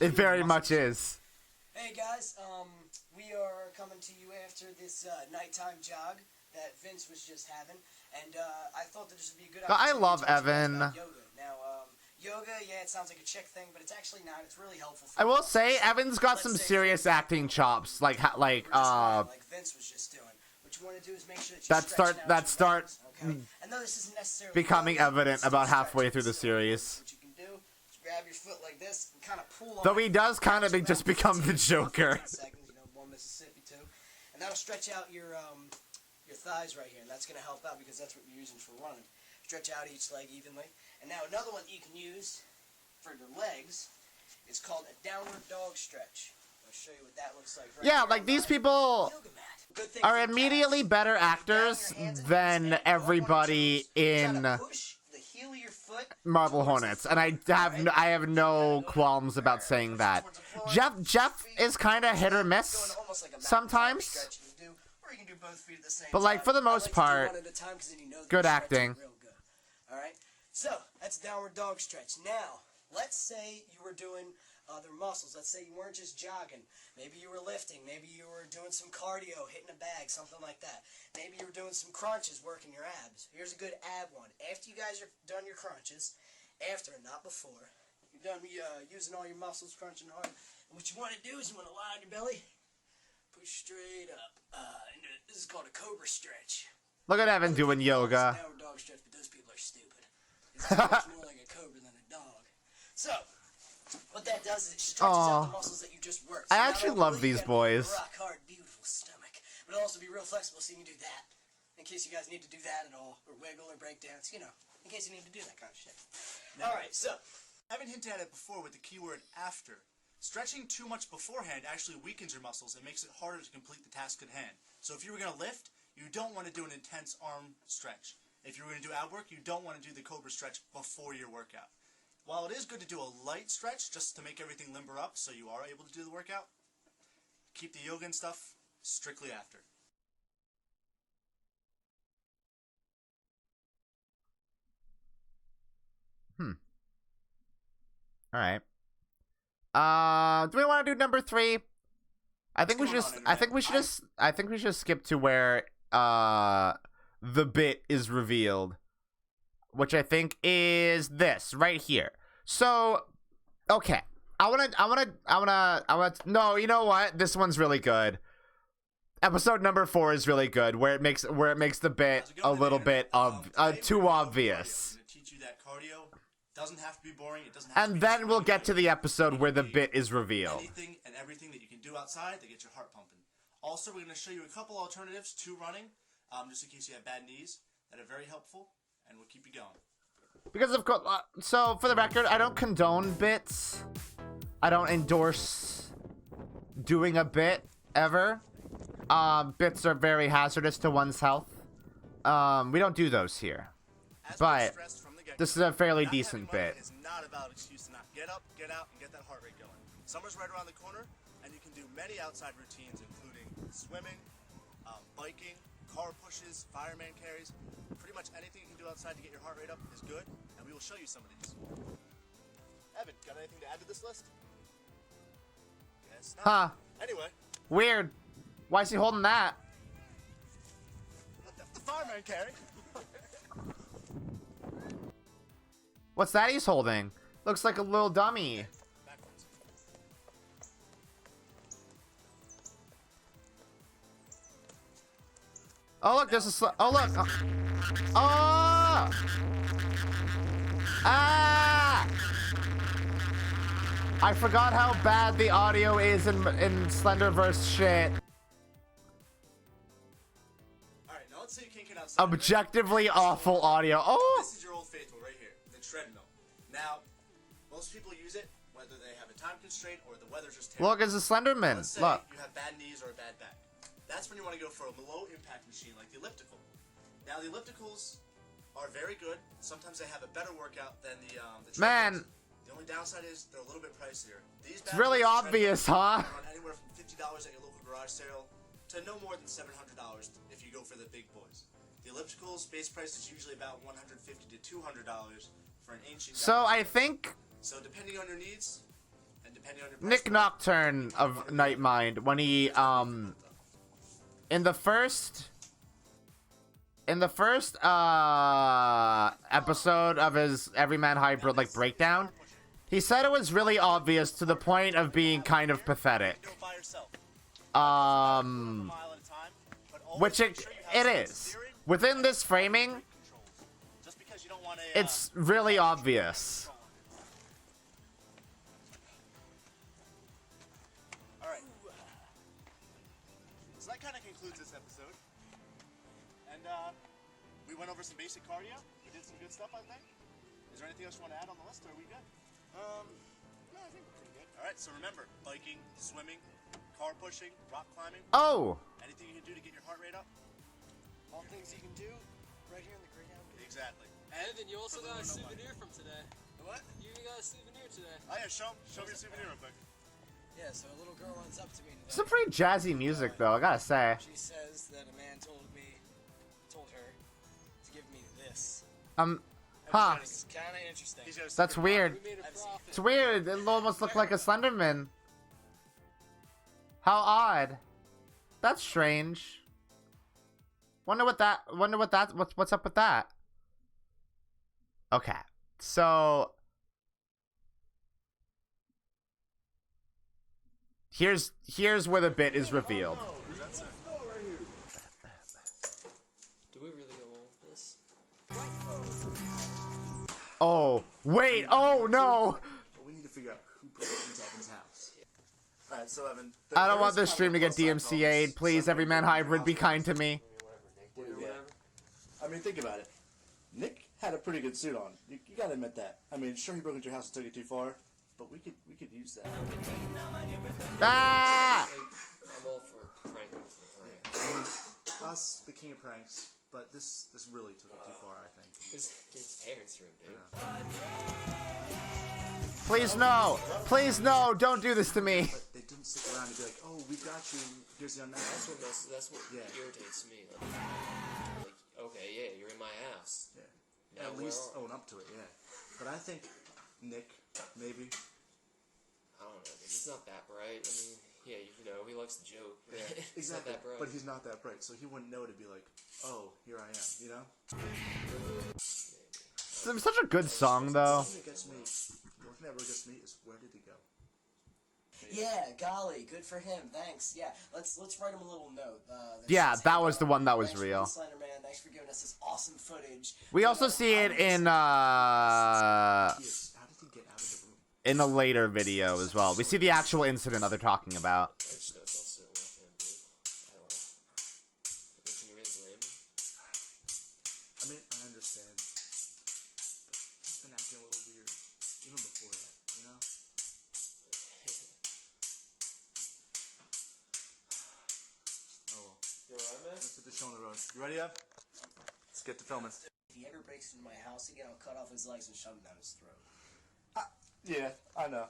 It very much is. Hey guys, we are coming to you after this nighttime jog that Vince was just having, and I thought that this would be a good opportunity. I love to talk to you Evan. about yoga. Now, yoga, yeah, it sounds like a chick thing, but it's actually not. It's really helpful. For I will say, Evan's got some serious acting chops, like like Vince was just doing. What you want to do is make sure that you start okay? I know this isn't necessarily becoming evident about halfway through the series. What you can do is grab your foot like this and kind of pull on. Though he does kind of just become the Joker. Seconds, one Mississippi too, and that'll stretch out your thighs right here, and that's gonna help out because that's what you're using for running. Stretch out each leg evenly. And now another one you can use for your legs is called a downward dog stretch. I'll show you what that looks like. Right yeah, like these people are immediately better actors than everybody in Marble Hornets, and I have no qualms about saying that. Jeff is kind of hit or miss sometimes, but like for the most part, good acting. Alright, so that's downward dog stretch. Now, let's say you were doing other muscles. Let's say you weren't just jogging. Maybe you were lifting. Maybe you were doing some cardio, hitting a bag, something like that. Maybe you were doing some crunches, working your abs. Here's a good ab one. After you guys are done your crunches, after, not before, you're done using all your muscles, crunching hard. And what you want to do is you want to lie on your belly, push straight up. This is called a cobra stretch. Look at Evan doing yoga. Downward dog stretch, but those people are stupid. It's much more like a cobra than a dog. So, what that does is it stretches out the muscles that you just worked. I actually love these boys. Rock hard, beautiful stomach, but it'll also be real flexible, so you can do that in case you guys need to do that at all, or wiggle or break dance. You in case you need to do that kind of shit. Alright, so, I haven't hinted at it before with the keyword after. Stretching too much beforehand actually weakens your muscles and makes it harder to complete the task at hand. So if you were going to lift, you don't want to do an intense arm stretch. If you were going to do ab work, you don't want to do the cobra stretch before your workout. While it is good to do a light stretch just to make everything limber up so you are able to do the workout, keep the yoga and stuff strictly after. All right. Do we want to do number 3? I think we should just skip to where the bit is revealed, which I think is this right here. So, okay. No, you know what? This one's really good. Episode number 4 is really good, where it makes the bit a little bit of too obvious. I'm going to teach you that cardio doesn't have to be boring. It doesn't have to And be then we'll get to the episode where the bit is revealed. Anything and everything that you can do outside that gets your heart pumping. Also, we're going to show you a couple alternatives to running, just in case you have bad knees, that are very helpful, and we'll keep you going. Because of course, so for the record, I don't condone bits. I don't endorse doing a bit ever. Bits are very hazardous to one's health. We don't do those here. But this is a fairly decent bit. It's not about excuse to not get up, get out, and get that heart rate going. Summer's right around the corner, and you can do many outside routines, including swimming, biking, car pushes, fireman carries. Pretty much anything you can do outside to get your heart rate up is good, and we will show you some of these. Evan, got anything to add to this list? Guess not. Huh. Anyway. Weird. Why is he holding that? The fireman carry. What's that he's holding? Looks like a little dummy. Backwards. Oh look, there's a oh look. Oh! Ah! I forgot how bad the audio is in Slenderverse shit. Alright, now let's say you can't get outside. Objectively awful audio. Oh! This is your old faithful right here, the treadmill. Now, most people use it whether they have a time constraint or the weather's just terrible. Look, it's a Slenderman. Let's say Look. you have bad knees or a bad back. That's when you want to go for a low impact machine like the elliptical. Now the ellipticals are very good. Sometimes they have a better workout than the Man. The only downside is they're a little bit pricier. These It's really obvious, huh? Run anywhere from $50 at your local garage sale to no more than $700 if you go for the big boys. The ellipticals base price is usually about $150 to $200 for an ancient. So I think So depending on your needs and depending on your price Nick point, Nocturne of Nightmind, when he in the first episode of his Everyman Hybrid like breakdown, he said it was really obvious to the point of being kind of pathetic. go by yourself. A mile at a time, but always Which make sure you have it some is. steering Within this framing, controls. Just because you don't want a, it's really obvious. Alright. So that kind of concludes this episode. And we went over some basic cardio. We did some good stuff, I think. Is there anything else you want to add on the list, or are we good? No, I think we're pretty good. Alright, so remember, biking, swimming, car pushing, rock climbing, Oh, anything you can do to get your heart rate up. all things you can do right here in the Great Outdoors. Exactly. Evan, you also For got a the one souvenir from today. What? You even got a souvenir today. Oh yeah, show me your souvenir real quick. Yeah, so a little girl runs up to me today. some pretty jazzy music though, I gotta say. She says that a man told her to give me this. Huh. It's kind of interesting. He's got a That's secret weird. We made a I've seen profit. It's weird. It almost looked like a Slenderman. How odd. That's strange. What's up with that? Okay. So here's where the bit is revealed. Do we really go on with this? Oh, wait. Oh no. But we need to figure out who put it in Evan's house. Alright, so Evan. I don't want this stream to get DMCA'd. Please, Everyman Hybrid, be kind to me. I mean, think about it. Nick had a pretty good suit on. You gotta admit that. I mean, sure, he broke into your house and took it too far, but we could use that. Ah! I'm all for pranking for prank. I mean, us, the king of pranks, but this really took it too far, I think. His parents are in big. Please no! Please no! Don't do this to me! But they didn't stick around and be like, oh, we got you, here's the unmasked. That's what irritates me. Like, okay, yeah, you're in my house. Yeah. Now At least own up to it, yeah. But I think Nick, maybe. I don't know, he's not that bright. I mean, yeah, you know, he likes to joke. Yeah, He's exactly. not that bright. But he's not that bright, so he wouldn't know to be like, oh, here I am, you know? It's such a good song, though. The thing that really gets me is, where did he go? Yeah, golly, good for him. Thanks. Yeah, let's write him a little note. Yeah, that was the one that was thanks real. Slenderman, thanks for giving us this awesome footage. We also see it in How did he get out of the room? in a later video as well. We see the actual incident that they're talking about. I just don't sit with him, dude. I don't know. You think he really lame? I mean, I understand. He's been acting a little weird, even before that, you know? Oh well. You alright, man? Let's hit the show on the road. You ready, Ev? Let's get to filming. If he ever breaks into my house again, I'll cut off his legs and shove them down his throat. Yeah, I know.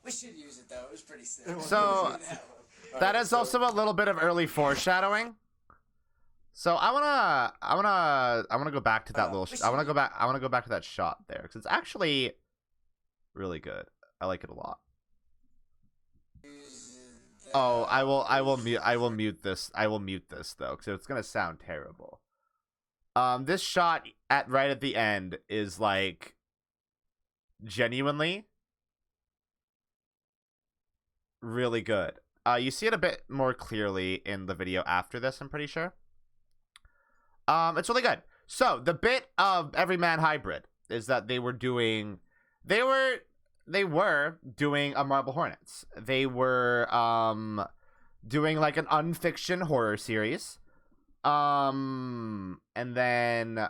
We should use it though. It was pretty sick. So that is also a little bit of early foreshadowing. So I wanna go back to that I wanna go back to that shot there because it's actually really good. I like it a lot. Oh, I will mute this though because it's gonna sound terrible. This shot right at the end is like genuinely really good. You see it a bit more clearly in the video after this, I'm pretty sure. It's really good. So the bit of Everyman Hybrid is that they were doing a Marble Hornets. They were doing like an unfiction horror series. And then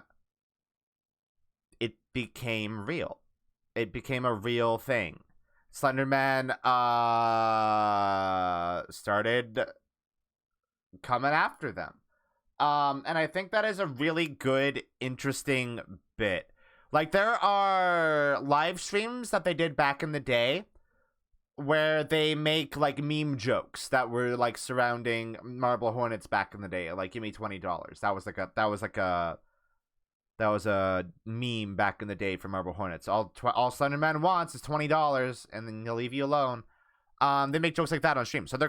it became real. It became a real thing. Slenderman started coming after them. And I think that is a really good, interesting bit. Like, there are live streams that they did back in the day where they make, like, meme jokes that were, like, surrounding Marble Hornets back in the day. Like, give me $20. That was a meme back in the day for Marble Hornets. All Slenderman wants is $20, and then he'll leave you alone. They make jokes like that on stream. So they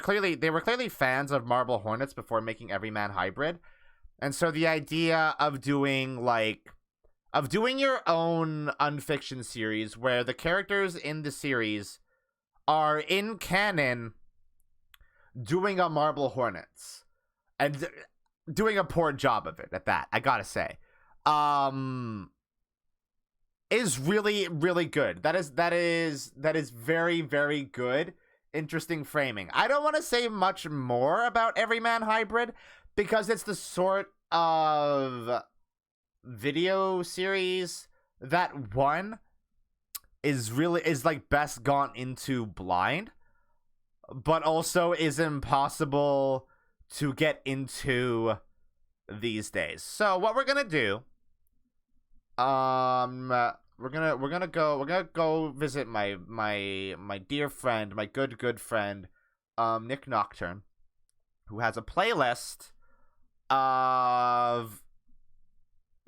were clearly fans of Marble Hornets before making Everyman Hybrid. And so the idea of doing your own unfiction series where the characters in the series are in canon doing a Marble Hornets and doing a poor job of it at that, I gotta say, is really, really good. That is very, very good, interesting framing. I don't want to say much more about Everyman Hybrid because it's the sort of video series that one is like best gone into blind, but also is impossible to get into these days. So what we're gonna do, we're gonna go visit my dear friend, my good friend, Nick Nocturne, who has a playlist of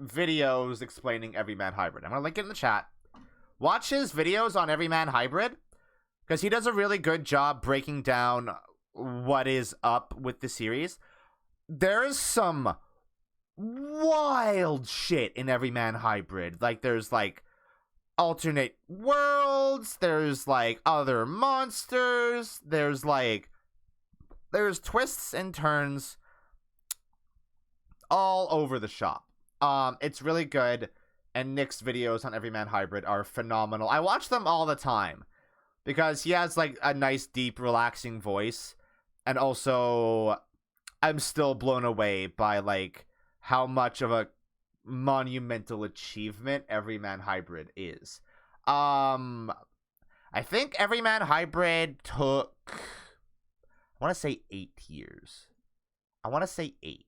videos explaining Everyman Hybrid. I'm gonna link it in the chat. Watch his videos on Everyman Hybrid because he does a really good job breaking down what is up with the series. There is some wild shit in Everyman Hybrid. Like, there's like alternate worlds, there's like other monsters, there's twists and turns all over the shop. It's really good, and Nick's videos on Everyman Hybrid are phenomenal. I watch them all the time because he has like a nice, deep, relaxing voice, and also I'm still blown away by like how much of a monumental achievement Everyman Hybrid is. I think Everyman Hybrid took, I want to say 8 years. I want to say 8.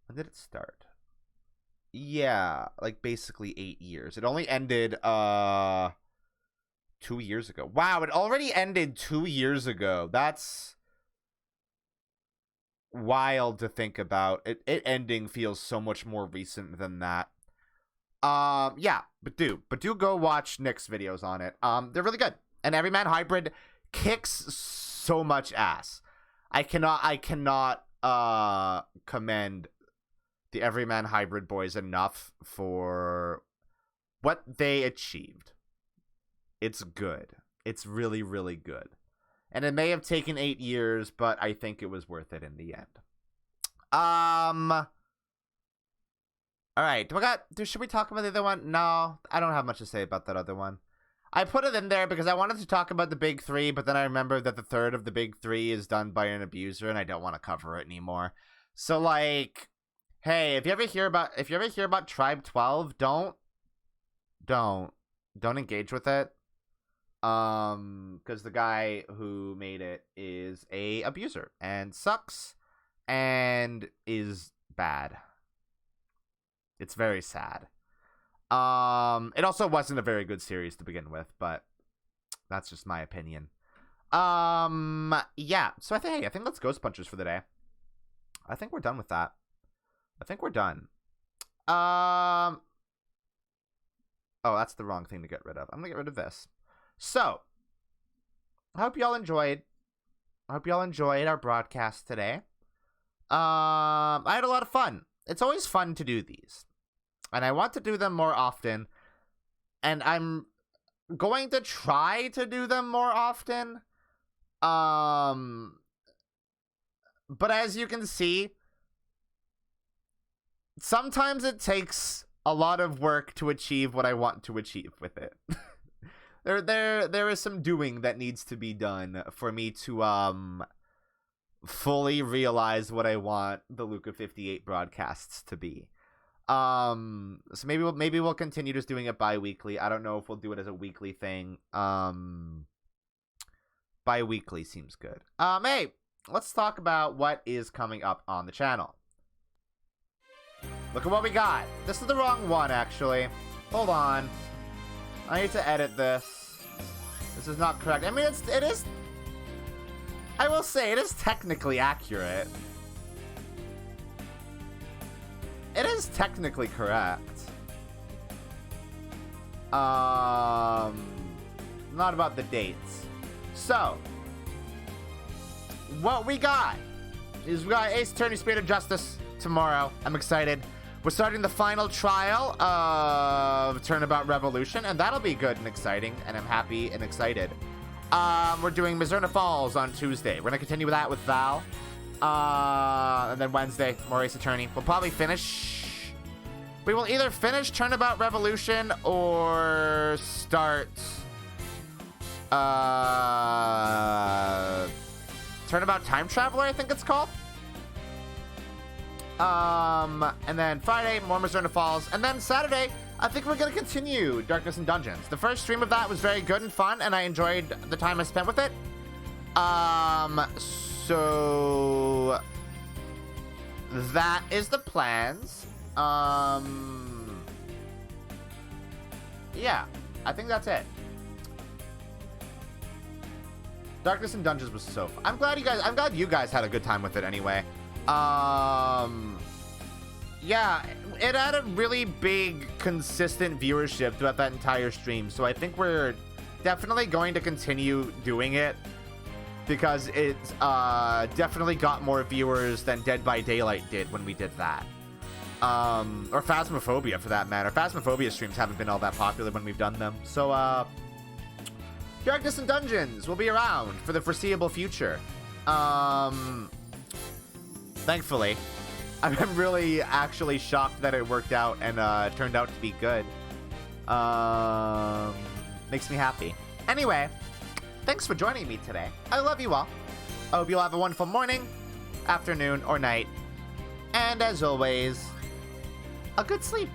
When did it start? Yeah, like basically 8 years. It only ended 2 years ago. Wow, it already ended 2 years ago. That's wild to think about. It ending feels so much more recent than that. Yeah, but do go watch Nick's videos on it. They're really good. And Everyman Hybrid kicks so much ass. I cannot commend the Everyman Hybrid boys enough for what they achieved. It's good. It's really, really good. And it may have taken 8 years, but I think it was worth it in the end. All right. Should we talk about the other one? No, I don't have much to say about that other one. I put it in there because I wanted to talk about the big three, but then I remembered that the third of the big three is done by an abuser, and I don't want to cover it anymore. So, like, hey, if you ever hear about Tribe 12, don't engage with it. Because the guy who made it is a abuser and sucks and is bad. It's very sad. It also wasn't a very good series to begin with, but that's just my opinion. Yeah. So I think that's Ghost Punchers for the day. I think we're done with that. I think we're done. Oh, that's the wrong thing to get rid of. I'm gonna get rid of this. So, I hope y'all enjoyed our broadcast today. I had a lot of fun. It's always fun to do these. And I want to do them more often. And I'm going to try to do them more often. But as you can see, sometimes it takes a lot of work to achieve what I want to achieve with it. There is some doing that needs to be done for me to fully realize what I want the LUKA58 broadcasts to be. So maybe we'll continue just doing it bi-weekly. I don't know if we'll do it as a weekly thing. Bi-weekly seems good. Hey, let's talk about what is coming up on the channel. Look at what we got. This is the wrong one, actually. Hold on. I need to edit this. This is not correct. I mean, it is. I will say it is technically accurate. It is technically correct. Not about the dates. So, what we got is we got Ace Attorney Spirit of Justice tomorrow. I'm excited. We're starting the final trial of Turnabout Revolution, and that'll be good and exciting, and I'm happy and excited. We're doing Mizurna Falls on Tuesday. We're going to continue with that with Val. And then Wednesday, more Ace Attorney. We'll probably finish... We will either finish Turnabout Revolution or start... Turnabout Time Traveler, I think it's called. And then Friday, more Mizurna Falls. And then Saturday, I think we're going to continue Darkness and Dungeons. The first stream of that was very good and fun, and I enjoyed the time I spent with it. So that is the plans. Yeah, I think that's it. Darkness and Dungeons was so fun. I'm glad you guys had a good time with it anyway. Yeah, it had a really big, consistent viewership throughout that entire stream, so I think we're definitely going to continue doing it, because it's definitely got more viewers than Dead by Daylight did when we did that. Or Phasmophobia, for that matter. Phasmophobia streams haven't been all that popular when we've done them, so, Darkness and Dungeons will be around for the foreseeable future. Thankfully. I'm really actually shocked that it worked out and turned out to be good. Makes me happy. Anyway, thanks for joining me today. I love you all. I hope you'll have a wonderful morning, afternoon, or night. And as always, a good sleep.